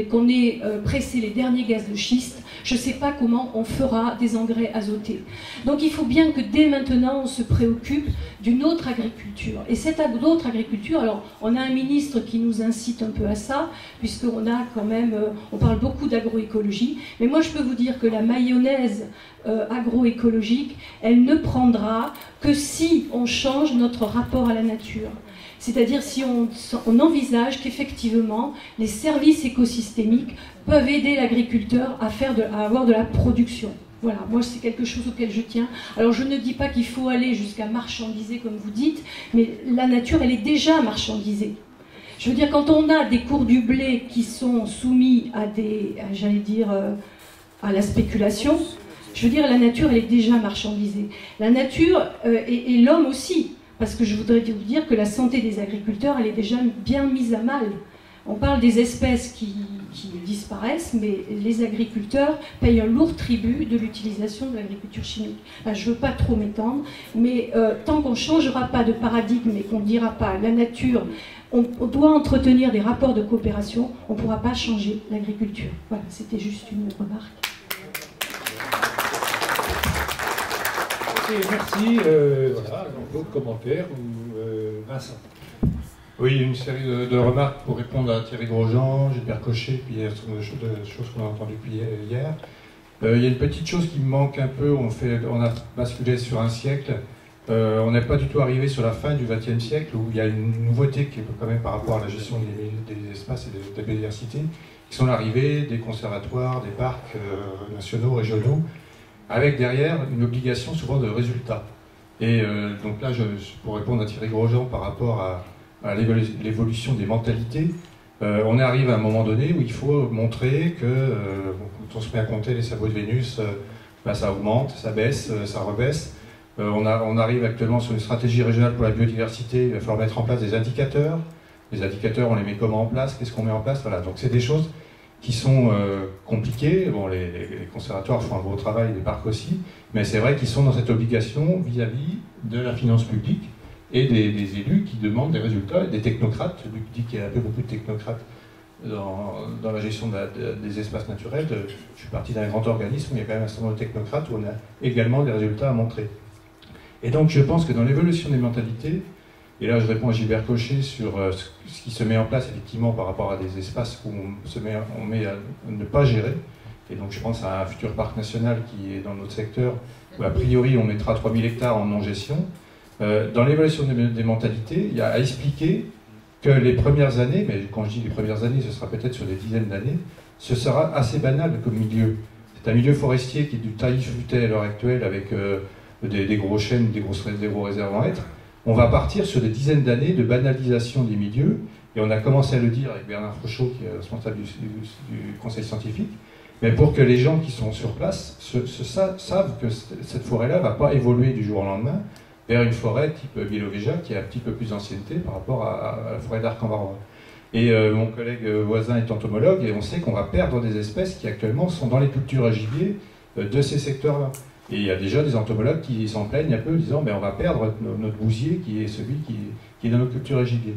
qu'on ait pressé les derniers gaz de schiste, je ne sais pas comment on fera des engrais azotés. Donc il faut bien que dès maintenant on se préoccupe d'une autre agriculture. Et cette autre agriculture, alors on a un ministre qui nous incite un peu à ça, puisqu'on a quand même, on parle beaucoup d'agroécologie, mais moi je peux vous dire que la mayonnaise agroécologique, elle ne prendra que si on change notre rapport à la nature. C'est-à-dire si on envisage qu'effectivement les services écosystémiques peuvent aider l'agriculteur à avoir de la production. Voilà, moi c'est quelque chose auquel je tiens. Alors je ne dis pas qu'il faut aller jusqu'à marchandiser comme vous dites, mais la nature elle est déjà marchandisée. Je veux dire, quand on a des cours du blé qui sont soumis à j'allais dire, à la spéculation, je veux dire, la nature elle est déjà marchandisée. La nature et l'homme aussi. Parce que je voudrais vous dire que la santé des agriculteurs, elle est déjà bien mise à mal. On parle des espèces qui disparaissent, mais les agriculteurs payent un lourd tribut de l'utilisation de l'agriculture chimique. Là, je ne veux pas trop m'étendre, mais tant qu'on ne changera pas de paradigme et qu'on ne dira pas la nature, on doit entretenir des rapports de coopération, on ne pourra pas changer l'agriculture. Voilà, c'était juste une remarque. Merci. Voilà, donc d'autres commentaires ou Vincent. Oui, une série de remarques pour répondre à Thierry Grosjean, Gilbert Cochet, puis de choses qu'on a entendues depuis hier. Il y a une petite chose qui me manque un peu, on a basculé sur un siècle, on n'est pas du tout arrivé sur la fin du XXe siècle, où il y a une nouveauté qui est quand même par rapport à la gestion des espaces et de la biodiversité, qui sont l'arrivée des conservatoires, des parcs nationaux, régionaux, avec derrière une obligation souvent de résultat. Et donc là, pour répondre à Thierry Grosjean par rapport à l'évolution des mentalités, on arrive à un moment donné où il faut montrer que quand on se met à compter les sabots de Vénus, ça augmente, ça baisse, ça rebaisse. On arrive actuellement sur une stratégie régionale pour la biodiversité, il va falloir mettre en place des indicateurs. Les indicateurs, on les met comment en place? Qu'est-ce qu'on met en place? Voilà, donc c'est des choses qui sont compliquées. Bon, les conservatoires font un gros travail, les parcs aussi, mais c'est vrai qu'ils sont dans cette obligation vis-à-vis de la finance publique et des élus qui demandent des résultats, et des technocrates. Luc dit qu'il y a un peu beaucoup de technocrates dans la gestion des espaces naturels. Je suis parti d'un grand organisme, mais il y a quand même un certain nombre de technocrates où on a également des résultats à montrer. Et donc je pense que dans l'évolution des mentalités, et là je réponds à Gilbert Cochet sur ce qui se met en place effectivement par rapport à des espaces où on met à ne pas gérer, et donc je pense à un futur parc national qui est dans notre secteur, où a priori on mettra 3000 hectares en non-gestion. Dans l'évolution des mentalités, il y a à expliquer que les premières années, mais quand je dis les premières années, ce sera peut-être sur des dizaines d'années, ce sera assez banal comme milieu. C'est un milieu forestier qui est du taille-futé à l'heure actuelle avec des gros chênes, des gros réserves en hêtres. On va partir sur des dizaines d'années de banalisation des milieux, et on a commencé à le dire avec Bernard Frochot, qui est responsable du conseil scientifique, mais pour que les gens qui sont sur place savent que cette forêt-là ne va pas évoluer du jour au lendemain vers une forêt type Biélovéja, qui a un petit peu plus d'ancienneté par rapport à la forêt d'Arc-en-Barrois. Et mon collègue voisin est entomologue, et on sait qu'on va perdre des espèces qui actuellement sont dans les cultures à gibier de ces secteurs-là. Et il y a déjà des entomologues qui s'en plaignent un peu, disant on va perdre notre bousier qui est celui qui est dans nos cultures à gibier.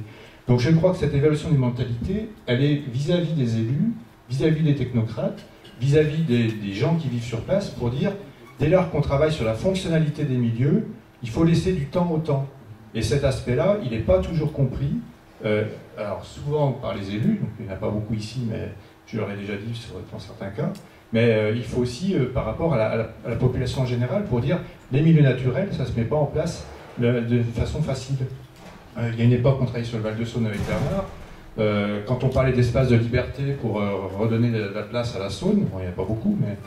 Donc je crois que cette évaluation des mentalités, elle est vis-à-vis des élus, vis-à-vis des technocrates, vis-à-vis des gens qui vivent sur place, pour dire, dès lors qu'on travaille sur la fonctionnalité des milieux, il faut laisser du temps au temps. Et cet aspect-là, il n'est pas toujours compris, alors souvent par les élus, donc il n'y en a pas beaucoup ici, mais je leur ai déjà dit dans certains cas, mais il faut aussi, par rapport à la population en général, pour dire, les milieux naturels, ça ne se met pas en place de façon facile. Il y a une époque, on travaillait sur le Val-de-Saône avec Bernard, quand on parlait d'espace de liberté pour redonner de la place à la Saône, bon, il n'y en a pas beaucoup, mais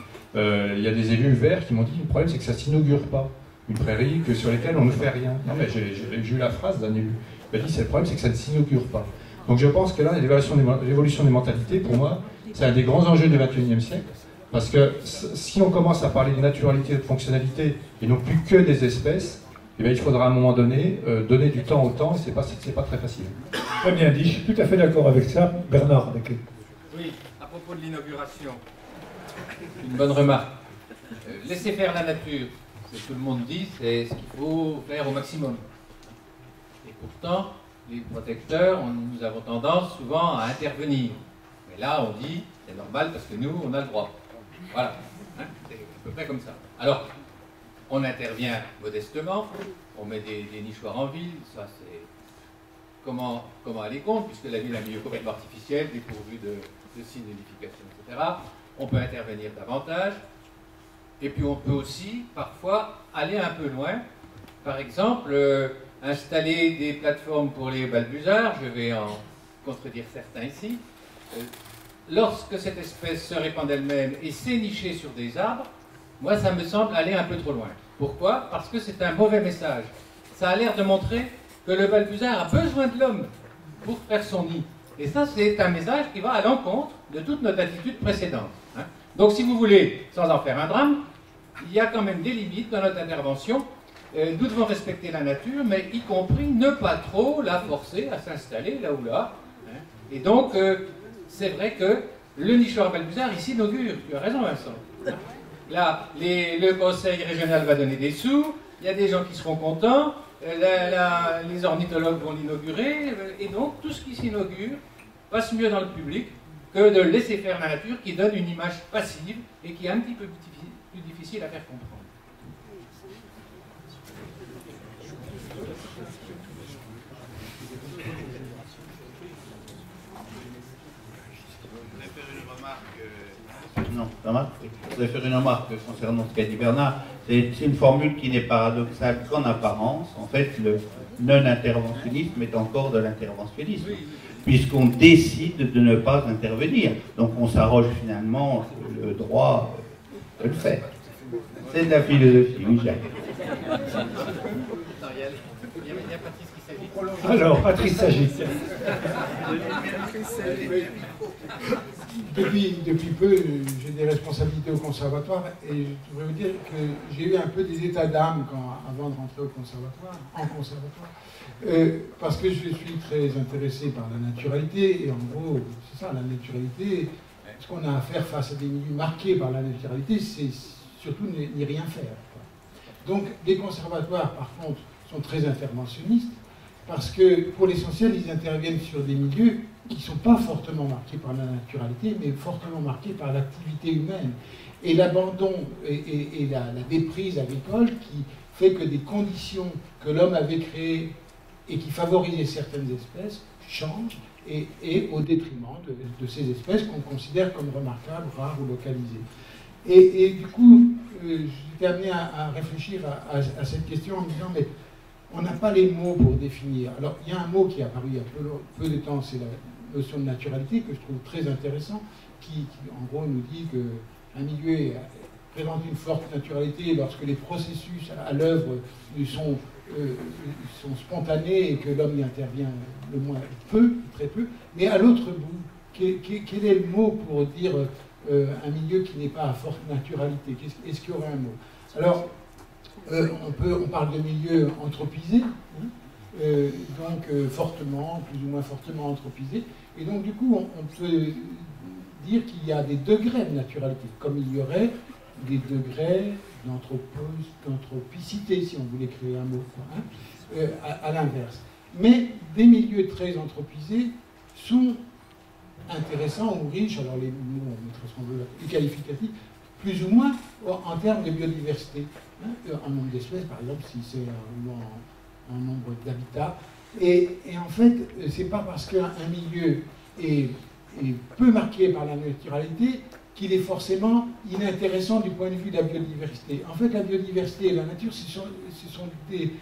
il y a des élus verts qui m'ont dit, le problème c'est que ça ne s'inaugure pas. Une prairie sur laquelle on ne fait rien. Non mais j'ai eu la phrase d'un élu. Il m'a dit, le problème c'est que ça ne s'inaugure pas. Donc je pense que là, l'évolution des mentalités, pour moi, c'est un des grands enjeux du XXIe siècle. Parce que si on commence à parler de naturalité et de fonctionnalité, et non plus que des espèces, eh bien, il faudra à un moment donné donner du temps au temps, et c'est pas très facile. Très bien dit, je suis tout à fait d'accord avec ça. Bernard, avec... Oui, à propos de l'inauguration, une bonne remarque. Laissez faire la nature. Ce que tout le monde dit, c'est ce qu'il faut faire au maximum. Pourtant, les protecteurs, nous avons tendance souvent à intervenir. Mais là, on dit, c'est normal parce que nous, on a le droit. Voilà, hein, c'est à peu près comme ça. Alors, on intervient modestement, on met des nichoirs en ville, ça c'est... Comment aller contre, puisque la ville est un milieu complètement artificiel, dépourvu de signification, etc. On peut intervenir davantage, et puis on peut aussi, parfois, aller un peu loin. Par exemple, installer des plateformes pour les balbuzards, je vais en contredire certains ici. Lorsque cette espèce se répand d'elle-même et s'est nichée sur des arbres, moi, ça me semble aller un peu trop loin. Pourquoi? Parce que c'est un mauvais message. Ça a l'air de montrer que le balbuzard a besoin de l'homme pour faire son nid. Et ça, c'est un message qui va à l'encontre de toute notre attitude précédente. Hein. Donc, si vous voulez, sans en faire un drame, il y a quand même des limites dans notre intervention. Nous devons respecter la nature, mais y compris ne pas trop la forcer à s'installer là ou là. Hein. Et donc, c'est vrai que le nichoir balbuzard ici inaugure. Tu as raison, Vincent. Hein. Là, le conseil régional va donner des sous, il y a des gens qui seront contents, les ornithologues vont l'inaugurer, et donc tout ce qui s'inaugure passe mieux dans le public que de laisser faire la nature qui donne une image passive et qui est un petit peu plus difficile à faire comprendre. Non, je voudrais faire une remarque concernant ce qu'a dit Bernard. C'est une formule qui n'est paradoxale qu'en apparence. En fait, le non-interventionnisme est encore de l'interventionnisme, puisqu'on décide de ne pas intervenir. Donc on s'arroge finalement le droit de le faire. C'est de la philosophie, oui, Jacques. Alors, Patrice s'agite. Depuis peu, j'ai des responsabilités au conservatoire et je voudrais vous dire que j'ai eu un peu des états d'âme avant de rentrer en conservatoire, parce que je suis très intéressé par la naturalité et en gros, c'est ça, la naturalité. Ce qu'on a à faire face à des milieux marqués par la naturalité, c'est surtout n'y rien faire, quoi. Donc, les conservatoires, par contre, sont très interventionnistes parce que, pour l'essentiel, ils interviennent sur des milieux qui ne sont pas fortement marqués par la naturalité, mais fortement marqués par l'activité humaine. Et l'abandon et la déprise agricole qui fait que des conditions que l'homme avait créées et qui favorisaient certaines espèces changent et au détriment de ces espèces qu'on considère comme remarquables, rares ou localisées. Et du coup, j'étais amené à réfléchir à cette question en me disant, mais on n'a pas les mots pour définir. Alors, il y a un mot qui est apparu il y a peu de temps, c'est la notion de naturalité, que je trouve très intéressant, qui en gros nous dit qu'un milieu présente une forte naturalité lorsque les processus à l'œuvre sont spontanés et que l'homme y intervient le moins peu, très peu. Mais à l'autre bout, quel est le mot pour dire un milieu qui n'est pas à forte naturalité? Est-ce qu'il y aurait un mot? Alors, on parle de milieu anthropisé, hein, donc fortement, plus ou moins fortement anthropisé. Et donc, du coup, on peut dire qu'il y a des degrés de naturalité, comme il y aurait des degrés d'anthropicité, si on voulait créer un mot, quoi, hein, à l'inverse. Mais des milieux très anthropisés sont intéressants ou riches, alors les mots, on mettra ce qu'on veut, les qualificatifs, plus ou moins en termes de biodiversité, hein, en nombre d'espèces, par exemple, si c'est en nombre d'habitats. Et en fait, c'est pas parce qu'un milieu est peu marqué par la naturalité qu'il est forcément inintéressant du point de vue de la biodiversité. En fait, la biodiversité et la nature, ce sont des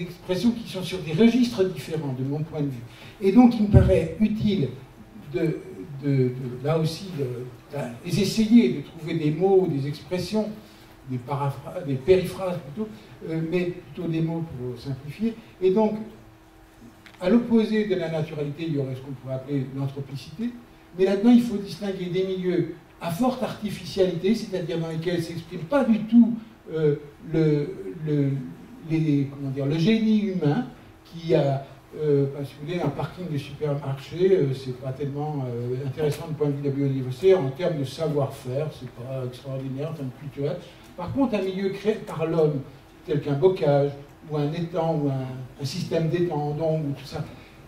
expressions qui sont sur des registres différents, de mon point de vue. Et donc, il me paraît utile là aussi, d'essayer de trouver des mots, des expressions, des périphrases plutôt, mais plutôt des mots pour simplifier. Et donc, à l'opposé de la naturalité, il y aurait ce qu'on pourrait appeler l'anthropicité. Mais là-dedans, il faut distinguer des milieux à forte artificialité, c'est-à-dire dans lesquels ne s'exprime pas du tout le génie humain, qui a, si vous voulez, un parking de supermarché, c'est pas tellement intéressant du point de vue de la biodiversité. En termes de savoir-faire, c'est pas extraordinaire en termes culturels. Par contre, un milieu créé par l'homme, tel qu'un bocage, ou un étang, ou un système d'étang en ongle, ou tout ça,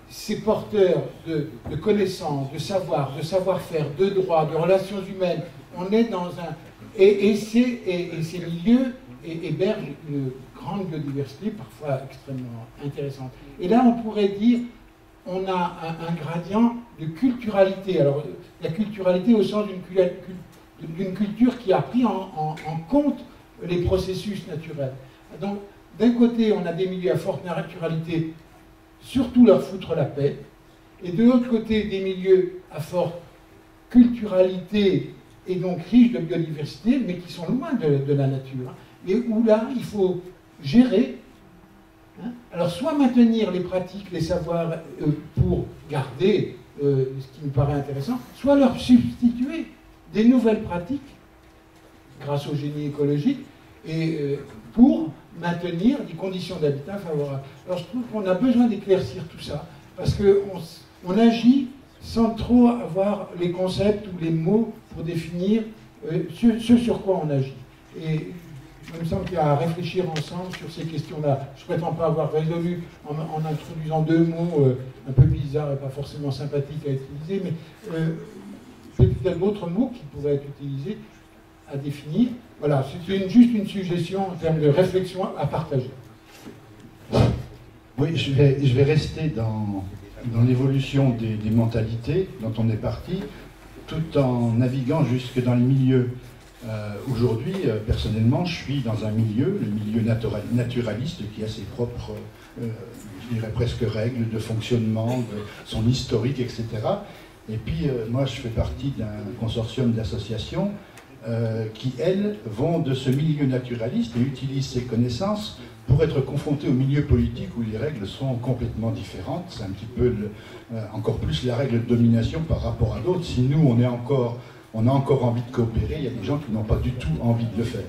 c'est porteur de connaissances, de savoir, de savoir-faire, de droits, de relations humaines. On est dans un... Et ces milieux hébergent une grande biodiversité, parfois extrêmement intéressante. Et là, on pourrait dire, on a un gradient de culturalité. Alors, la culturalité au sens d'une culture qui a pris en compte les processus naturels. Donc, d'un côté, on a des milieux à forte naturalité, surtout leur foutre la paix, et de l'autre côté, des milieux à forte culturalité et donc riches de biodiversité, mais qui sont loin de la nature, et où là, il faut gérer. Alors, soit maintenir les pratiques, les savoirs pour garder ce qui me paraît intéressant, soit leur substituer des nouvelles pratiques, grâce au génie écologique, et pour maintenir des conditions d'habitat favorables. Alors, je trouve qu'on a besoin d'éclaircir tout ça, parce qu'on agit sans trop avoir les concepts ou les mots pour définir ce sur quoi on agit. Et il me semble qu'il y a à réfléchir ensemble sur ces questions-là. Je ne prétends pas avoir résolu en introduisant deux mots un peu bizarres et pas forcément sympathiques à utiliser, mais peut-être d'autres mots qui pourraient être utilisés à définir. Voilà, c'est juste une suggestion en termes de réflexion à partager. Oui, je vais rester dans l'évolution des mentalités dont on est parti, tout en naviguant jusque dans les milieux. Aujourd'hui, personnellement, je suis dans un milieu, le milieu naturaliste, qui a ses propres, je dirais presque règles de fonctionnement, de son historique, etc. Et puis, moi, je fais partie d'un consortium d'associations qui, elles, vont de ce milieu naturaliste et utilisent ces connaissances pour être confrontés au milieu politique où les règles sont complètement différentes. C'est un petit peu encore plus la règle de domination par rapport à d'autres. Si nous, on a encore envie de coopérer, il y a des gens qui n'ont pas du tout envie de le faire.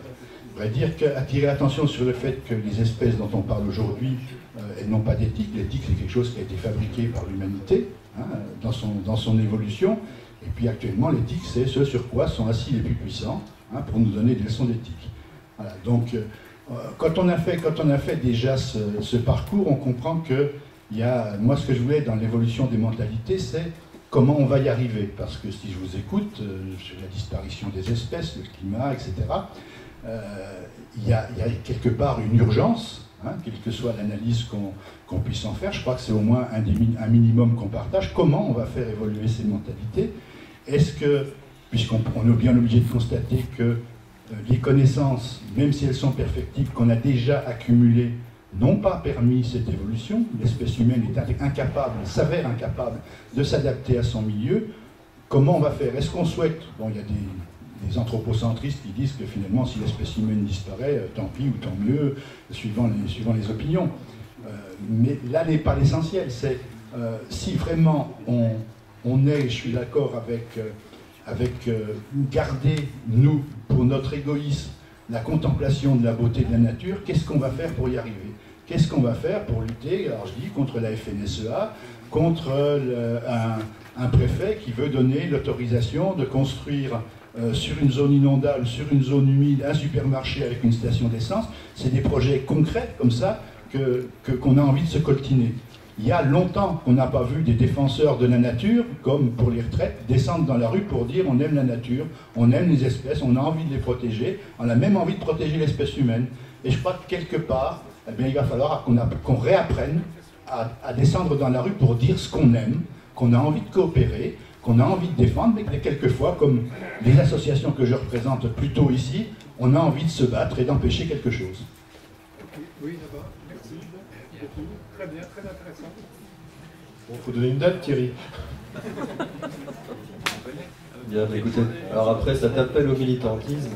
Je voudrais dire qu'attirer l'attention sur le fait que les espèces dont on parle aujourd'hui, elles n'ont pas d'éthique. L'éthique, c'est quelque chose qui a été fabriqué par l'humanité dans son évolution. Et puis actuellement, l'éthique, c'est ce sur quoi sont assis les plus puissants pour nous donner des leçons d'éthique. Voilà, donc, quand on a fait déjà ce parcours, on comprend que moi, ce que je voulais dans l'évolution des mentalités, c'est comment on va y arriver. Parce que si je vous écoute, sur la disparition des espèces, le climat, etc., il y a quelque part une urgence, quelle que soit l'analyse qu'on puisse en faire. Je crois que c'est au moins un minimum qu'on partage. Comment on va faire évoluer ces mentalités? Est-ce que, puisqu'on est bien obligé de constater que les connaissances, même si elles sont perfectibles, qu'on a déjà accumulées, n'ont pas permis cette évolution. L'espèce humaine s'avère incapable de s'adapter à son milieu. Comment on va faire? Est-ce qu'on souhaite... Bon, il y a des anthropocentristes qui disent que finalement, si l'espèce humaine disparaît, tant pis ou tant mieux, suivant les opinions. Mais là n'est pas l'essentiel. C'est si vraiment on est, je suis d'accord avec garder, nous, pour notre égoïsme, la contemplation de la beauté de la nature, qu'est-ce qu'on va faire pour y arriver? Qu'est-ce qu'on va faire pour lutter, alors je dis, contre la FNSEA, contre un préfet qui veut donner l'autorisation de construire sur une zone inondable, sur une zone humide, un supermarché avec une station d'essence? C'est des projets concrets comme ça qu'on a envie de se coltiner. Il y a longtemps qu'on n'a pas vu des défenseurs de la nature, comme pour les retraites, descendre dans la rue pour dire on aime la nature, on aime les espèces, on a envie de les protéger, on a même envie de protéger l'espèce humaine. Et je crois que quelque part, eh bien, il va falloir qu'on réapprenne à descendre dans la rue pour dire ce qu'on aime, qu'on a envie de coopérer, qu'on a envie de défendre, mais que quelquefois, comme les associations que je représente plutôt ici, on a envie de se battre et d'empêcher quelque chose. Oui, d'abord, merci. Très bien, très intéressant. Bon, il faut donner une date, Thierry. Bien, écoutez, alors après cet appel au militantisme,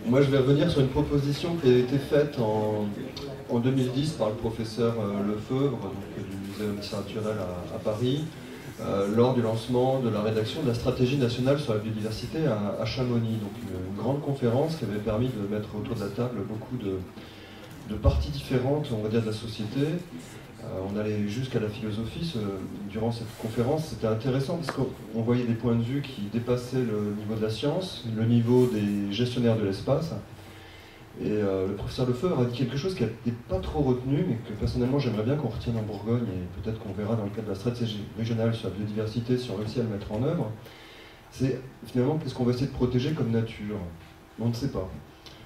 moi je vais revenir sur une proposition qui a été faite en 2010 par le professeur Lefebvre, du Muséum d'histoire naturelle à Paris, lors du lancement de la rédaction de la stratégie nationale sur la biodiversité à Chamonix. Donc une grande conférence qui avait permis de mettre autour de la table beaucoup de parties différentes, on va dire, de la société. On allait jusqu'à la philosophie durant cette conférence. C'était intéressant parce qu'on voyait des points de vue qui dépassaient le niveau de la science, le niveau des gestionnaires de l'espace. Et le professeur Lefebvre a dit quelque chose qui n'est pas trop retenu, mais que personnellement j'aimerais bien qu'on retienne en Bourgogne, et peut-être qu'on verra dans le cadre de la stratégie régionale sur la biodiversité, si on réussit à le mettre en œuvre. C'est finalement qu'est-ce qu'on va essayer de protéger comme nature. On ne sait pas.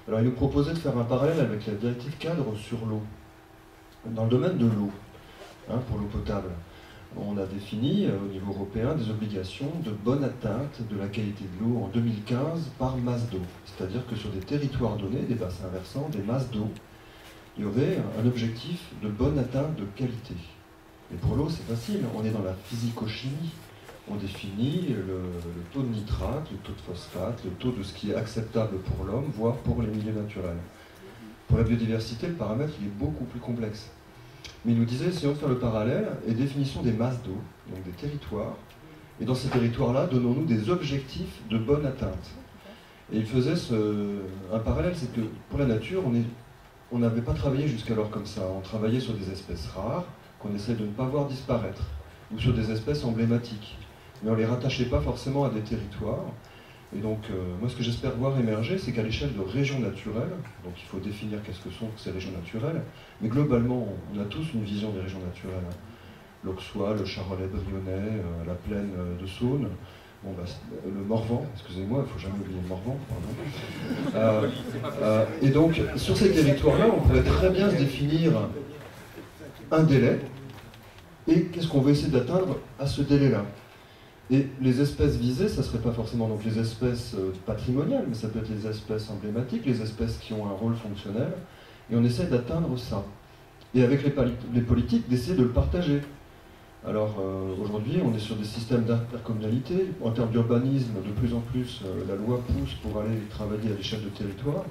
Alors il nous proposait de faire un parallèle avec la directive cadre sur l'eau. Dans le domaine de l'eau, pour l'eau potable, on a défini au niveau européen des obligations de bonne atteinte de la qualité de l'eau en 2015 par masse d'eau. C'est-à-dire que sur des territoires donnés, des bassins versants, des masses d'eau, il y aurait un objectif de bonne atteinte de qualité. Et pour l'eau, c'est facile, on est dans la physico-chimie. On définit le taux de nitrate, le taux de phosphate, le taux de ce qui est acceptable pour l'homme, voire pour les milieux naturels. Pour la biodiversité, le paramètre il est beaucoup plus complexe. Mais il nous disait, essayons de faire le parallèle et définition des masses d'eau, donc des territoires. Et dans ces territoires-là, donnons-nous des objectifs de bonne atteinte. Et il faisait un parallèle, c'est que pour la nature, on n'avait pas travaillé jusqu'alors comme ça. On travaillait sur des espèces rares qu'on essaie de ne pas voir disparaître, ou sur des espèces emblématiques. Mais on ne les rattachait pas forcément à des territoires. Et donc, moi, ce que j'espère voir émerger, c'est qu'à l'échelle de régions naturelles, donc il faut définir qu'est-ce que sont ces régions naturelles, mais globalement, on a tous une vision des régions naturelles. L'Auxois, le Charolais-Brionnais, la plaine de Saône, bon, bah, le Morvan, excusez-moi, il ne faut jamais oublier le Morvan, pardon. Et donc, sur ces territoires-là, on pourrait très bien se définir un délai, et qu'est-ce qu'on veut essayer d'atteindre à ce délai-là. Et les espèces visées, ça ne serait pas forcément donc les espèces patrimoniales, mais ça peut être les espèces emblématiques, les espèces qui ont un rôle fonctionnel, et on essaie d'atteindre ça. Et avec les politiques, d'essayer de le partager. Alors aujourd'hui, on est sur des systèmes d'intercommunalité. En termes d'urbanisme, de plus en plus, la loi pousse pour aller travailler à l'échelle de territoire.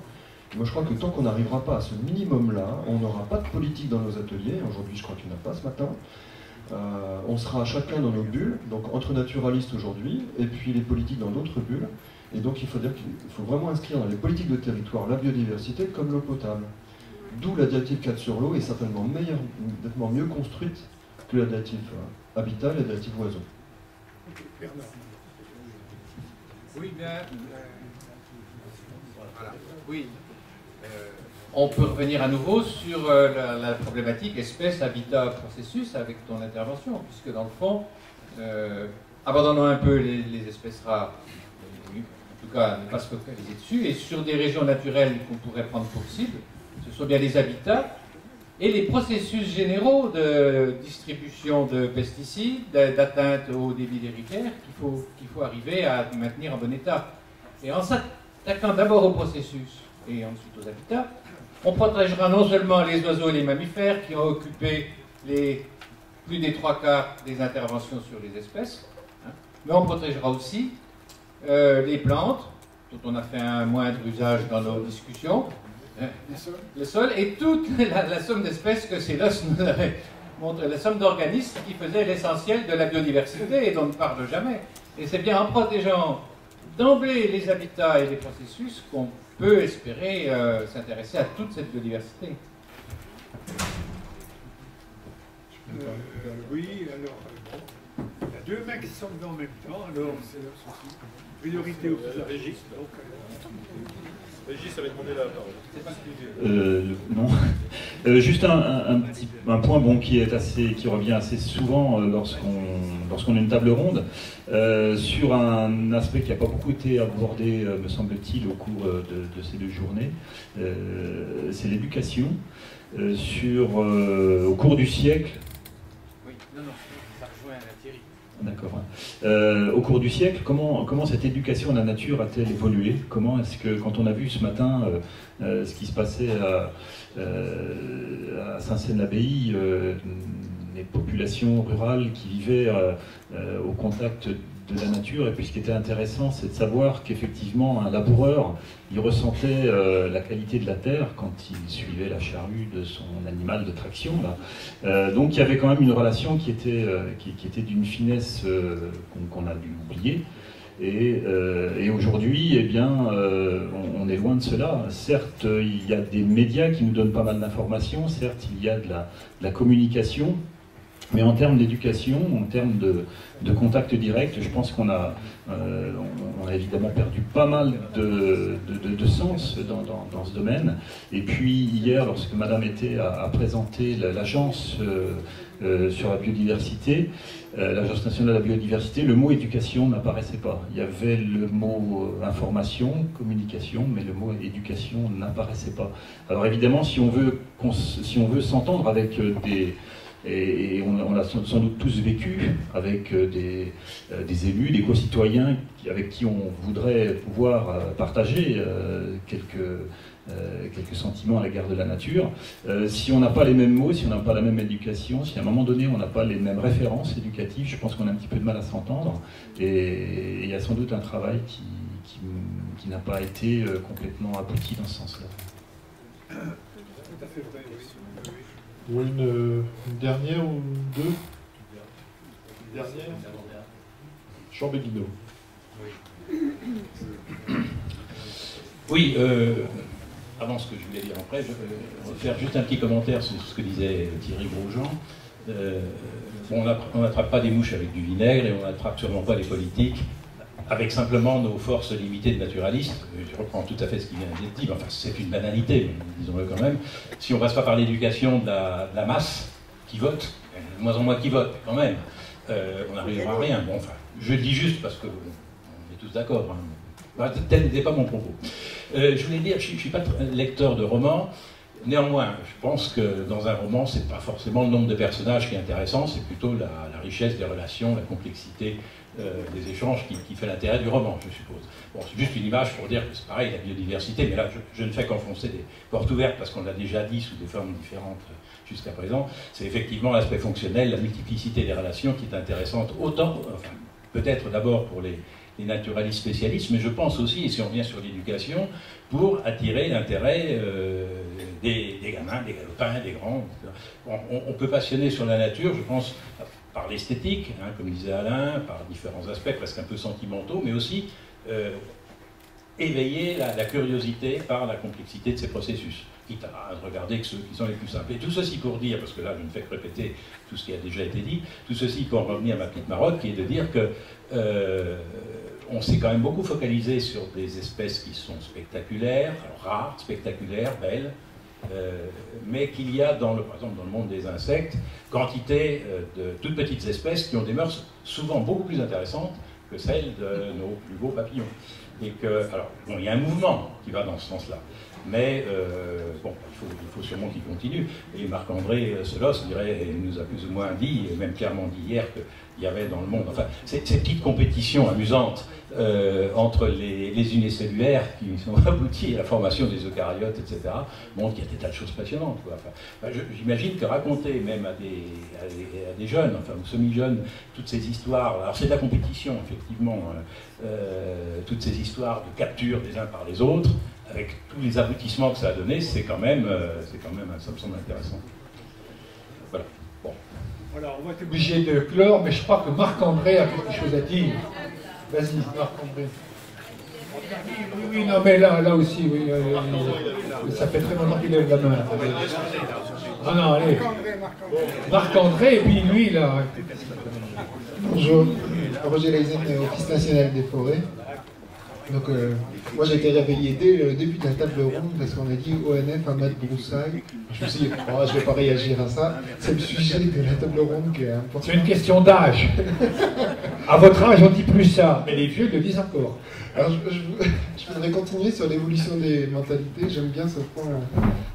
Moi, je crois que tant qu'on n'arrivera pas à ce minimum-là, on n'aura pas de politique dans nos ateliers. Aujourd'hui, je crois qu'il n'y en a pas ce matin. On sera chacun dans nos bulles, donc entre naturalistes aujourd'hui, et puis les politiques dans d'autres bulles. Et donc il faut dire qu'il faut vraiment inscrire dans les politiques de territoire la biodiversité comme l'eau potable. D'où la directive 4 sur l'eau est certainement nettement mieux construite que la directive habitat et la directive oiseau. Oui, bien. Voilà. Oui. On peut revenir à nouveau sur la problématique espèce, habitat, processus avec ton intervention, puisque dans le fond, abandonnons un peu les espèces rares, en tout cas ne pas se focaliser dessus, et sur des régions naturelles qu'on pourrait prendre pour cible, ce sont bien les habitats et les processus généraux de distribution de pesticides, d'atteinte au débit des rivières qu'il faut arriver à maintenir en bon état. Et en s'attaquant d'abord au processus et ensuite aux habitats, on protégera non seulement les oiseaux et les mammifères qui ont occupé plus des 3/4 des interventions sur les espèces, mais on protégera aussi les plantes, dont on a fait un moindre usage dans nos discussions, le sol et toute la somme d'espèces que Célos nous avait montré, la somme d'organismes qui faisaient l'essentiel de la biodiversité et dont on ne parle jamais. Et c'est bien en protégeant d'emblée les habitats et les processus qu'on peut espérer s'intéresser à toute cette biodiversité. Oui, alors, il y a deux mains qui sont venus en même temps, alors c'est priorité au Régis. Régis avait demandé la parole. Non. Juste un point bon, qui revient assez souvent lorsqu'on a une table ronde, sur un aspect qui n'a pas beaucoup été abordé, me semble-t-il, au cours de ces deux journées, c'est l'éducation. Au cours du siècle. Oui, non, ça rejoint Thierry. D'accord. Au cours du siècle, comment cette éducation à la nature a-t-elle évolué? Comment est-ce que, quand on a vu ce matin ce qui se passait à Saint-Seine-l'Abbaye, les populations rurales qui vivaient au contact de la nature, et puis ce qui était intéressant, c'est de savoir qu'effectivement un laboureur, il ressentait la qualité de la terre quand il suivait la charrue de son animal de traction. Là. Donc il y avait quand même une relation qui était d'une finesse qu'on a dû oublier. Et aujourd'hui, eh bien, on est loin de cela. Certes, il y a des médias qui nous donnent pas mal d'informations, certes, il y a de la communication, Mais en termes d'éducation, en termes de contact direct, je pense qu'on a évidemment perdu pas mal de sens dans ce domaine. Et puis hier, lorsque Madame a présenté l'agence sur la biodiversité, l'Agence nationale de la biodiversité, le mot éducation n'apparaissait pas. Il y avait le mot information, communication, mais le mot éducation n'apparaissait pas. Alors évidemment, si on veut s'entendre avec et on l'a sans doute tous vécu avec des élus, des concitoyens avec qui on voudrait pouvoir partager quelques sentiments à l'égard de la nature. Si on n'a pas les mêmes mots, si on n'a pas la même éducation, si à un moment donné on n'a pas les mêmes références éducatives, je pense qu'on a un petit peu de mal à s'entendre. Et il y a sans doute un travail qui n'a pas été complètement abouti dans ce sens-là. Tout à fait vrai, oui. Ou une dernière ou deux? Une dernière? Jean Béguineau. Oui, avant ce que je voulais dire après, je vais faire juste un petit commentaire sur ce que disait Thierry Grosjean. On n'attrape pas des mouches avec du vinaigre et on n'attrape sûrement pas les politiques avec simplement nos forces limitées de naturalistes. Je reprends tout à fait ce qui vient d'être dit, enfin c'est une banalité, disons-le quand même. Si on ne passe pas par l'éducation de la masse qui vote, de moins en moins qui votent quand même, on n'arrivera à rien. Bon, enfin, je le dis juste parce qu'on est tous d'accord. Hein. Tel n'était pas mon propos. Je voulais dire, je ne suis pas lecteur de romans. Néanmoins, je pense que dans un roman, ce n'est pas forcément le nombre de personnages qui est intéressant, c'est plutôt la richesse des relations, la complexité des échanges qui fait l'intérêt du roman, je suppose. Bon, c'est juste une image pour dire que c'est pareil, la biodiversité, mais là, je ne fais qu'enfoncer des portes ouvertes parce qu'on l'a déjà dit sous des formes différentes jusqu'à présent. C'est effectivement l'aspect fonctionnel, la multiplicité des relations qui est intéressante, autant, enfin, peut-être d'abord pour les naturalistes spécialistes, mais je pense aussi, et si on revient sur l'éducation, pour attirer l'intérêt des gamins, des galopins, des grands. On peut passionner sur la nature, je pense, par l'esthétique, hein, comme disait Alain, par différents aspects presque un peu sentimentaux, mais aussi éveiller la curiosité par la complexité de ces processus, quitte à regarder que ceux qui sont les plus simples. Et tout ceci pour dire, parce que là je ne fais que répéter tout ce qui a déjà été dit, tout ceci pour revenir à ma petite marotte, qui est de dire que on s'est quand même beaucoup focalisé sur des espèces qui sont spectaculaires, rares, spectaculaires, belles, mais qu'il y a, par exemple dans le monde des insectes, quantité de toutes petites espèces qui ont des mœurs souvent beaucoup plus intéressantes que celles de nos plus beaux papillons. Et que, alors, bon, il y a un mouvement qui va dans ce sens-là, mais bon, il faut sûrement qu'il continue. Et Marc-André Selos nous a plus ou moins dit, et même clairement dit hier, qu'il y avait dans le monde, enfin, ces petites compétitions amusantes entre les unicellulaires qui sont abouties à la formation des eucaryotes, etc., montrent qu'il y a des tas de choses passionnantes, quoi. Enfin, j'imagine que raconter même à des jeunes, enfin aux semi-jeunes, toutes ces histoires, alors c'est de la compétition, effectivement, toutes ces histoires de capture des uns par les autres, avec tous les aboutissements que ça a donné, c'est quand même, ça me semble intéressant. Voilà. Bon. Voilà, on va être obligé de clore, mais je crois que Marc-André a quelque chose à dire. Vas-y, Marc-André. Oui, non, mais là aussi, oui. Ça fait très longtemps qu'il lève la main. Ah non, allez. Marc-André, et puis lui, là. Bonjour, Roger Leisen, Office national des forêts. Donc, moi j'ai été réveillé dès le début de la table ronde parce qu'on a dit ONF à Matt Broussailles. Je me suis dit, oh, je ne vais pas réagir à ça. C'est le sujet de la table ronde qui est important. C'est une question d'âge. À votre âge, on dit plus ça, mais les vieux le disent encore. Alors, je voudrais continuer sur l'évolution des mentalités. J'aime bien ce point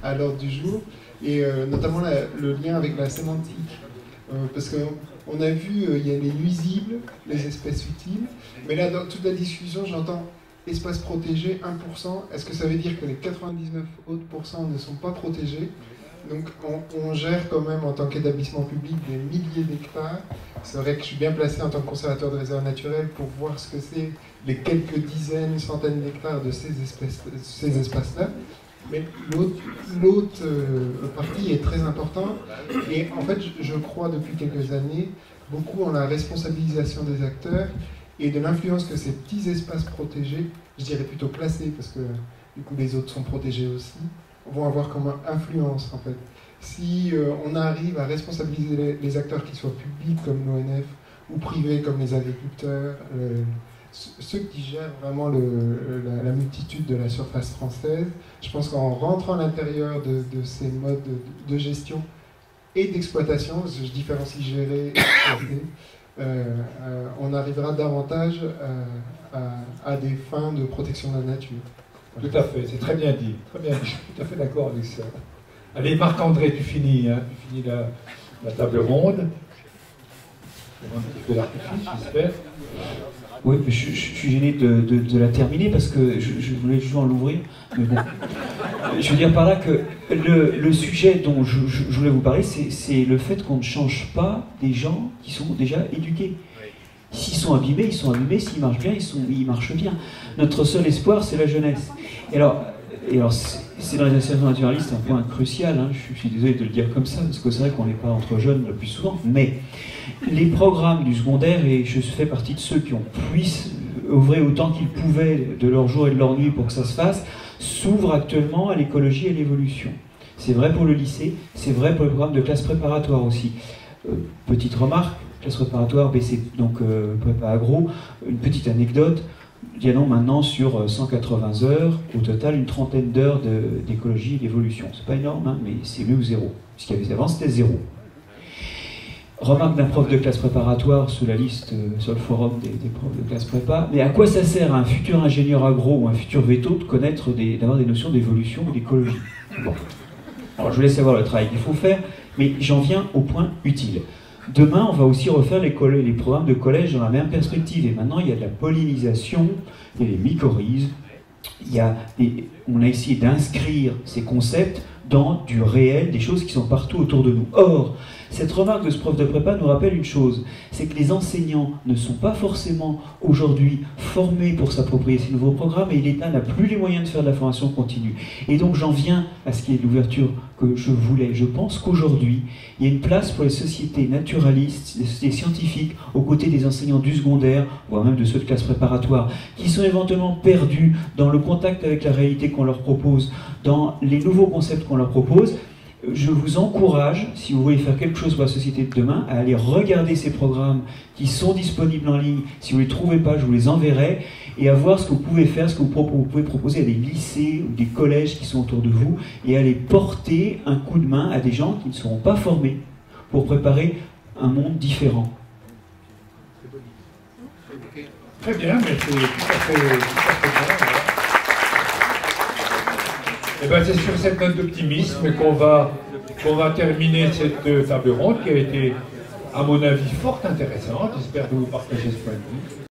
à l'ordre du jour, et notamment le lien avec la sémantique. Parce qu'on a vu, il y a les nuisibles, les espèces utiles, mais là, dans toute la discussion, j'entends espace protégé, 1%. Est-ce que ça veut dire que les 99 autres pourcents ne sont pas protégés? Donc on gère quand même en tant qu'établissement public des milliers d'hectares. C'est vrai que je suis bien placé en tant que conservateur de réserves naturelles pour voir ce que c'est les quelques dizaines, centaines d'hectares de ces espaces-là. Mais l'autre partie est très importante. Et en fait, je crois depuis quelques années beaucoup en la responsabilisation des acteurs et de l'influence que ces petits espaces protégés, je dirais plutôt classés, parce que du coup les autres sont protégés aussi, vont avoir comme influence en fait. si on arrive à responsabiliser les acteurs qui soient publics comme l'ONF ou privés comme les agriculteurs, ceux qui gèrent vraiment la multitude de la surface française, je pense qu'en rentrant à l'intérieur de ces modes de gestion et d'exploitation, je différencie gérer et exploiter, on arrivera davantage à des fins de protection de la nature. Tout à fait, c'est très bien dit, je suis tout à fait d'accord avec ça. Allez, Marc-André, tu finis la table ronde. Un petit peu d'artifice, j'espère. Oui, je suis gêné de la terminer parce que je voulais juste en l'ouvrir, mais bon. Je veux dire par là que le sujet dont je voulais vous parler, c'est le fait qu'on ne change pas des gens qui sont déjà éduqués. S'ils sont abîmés, ils sont abîmés. S'ils marchent bien, ils marchent bien. Notre seul espoir, c'est la jeunesse. Et alors c'est dans les associations naturalistes un point crucial, hein. Je suis désolé de le dire comme ça, parce que c'est vrai qu'on n'est pas entre jeunes le plus souvent, mais les programmes du secondaire, et je fais partie de ceux qui ont puissent œuvrer autant qu'ils pouvaient de leur jour et de leur nuit pour que ça se fasse, s'ouvrent actuellement à l'écologie et à l'évolution. C'est vrai pour le lycée, c'est vrai pour le programme de classe préparatoire aussi. Petite remarque, classe préparatoire, BC, donc prépa agro, une petite anecdote. Il y a maintenant sur 180 heures, au total une trentaine d'heures d'écologie et d'évolution. C'est pas énorme, hein, mais c'est mieux que zéro. Ce qu'il y avait avant, c'était zéro. Remarque d'un prof de classe préparatoire sur la liste, sur le forum des profs de classe prépa. Mais à quoi ça sert à un futur ingénieur agro ou un futur veto de connaître, d'avoir des notions d'évolution ou d'écologie? Bon. Alors je vous laisse savoir le travail qu'il faut faire, mais j'en viens au point utile. Demain, on va aussi refaire les programmes de collège dans la même perspective. Et maintenant, il y a de la pollinisation, il y a des mycorhizes, on a essayé d'inscrire ces concepts dans du réel, des choses qui sont partout autour de nous. Or, cette remarque de ce prof de prépa nous rappelle une chose, c'est que les enseignants ne sont pas forcément aujourd'hui formés pour s'approprier ces nouveaux programmes et l'État n'a plus les moyens de faire de la formation continue. Et donc j'en viens à ce qui est l'ouverture que je voulais. Je pense qu'aujourd'hui, il y a une place pour les sociétés naturalistes, les sociétés scientifiques, aux côtés des enseignants du secondaire, voire même de ceux de classe préparatoire, qui sont éventuellement perdus dans le contact avec la réalité qu'on leur propose, dans les nouveaux concepts qu'on leur propose. Je vous encourage, si vous voulez faire quelque chose pour la société de demain, à aller regarder ces programmes qui sont disponibles en ligne. Si vous ne les trouvez pas, je vous les enverrai, et à voir ce que vous pouvez faire, ce que vous pouvez proposer à des lycées ou des collèges qui sont autour de vous, et aller porter un coup de main à des gens qui ne seront pas formés pour préparer un monde différent. Très bien, mais c'est tout à fait bien. Et ben c'est sur cette note d'optimisme qu'on va terminer cette table ronde qui a été, à mon avis, fort intéressante. J'espère que vous partagez ce point de vue.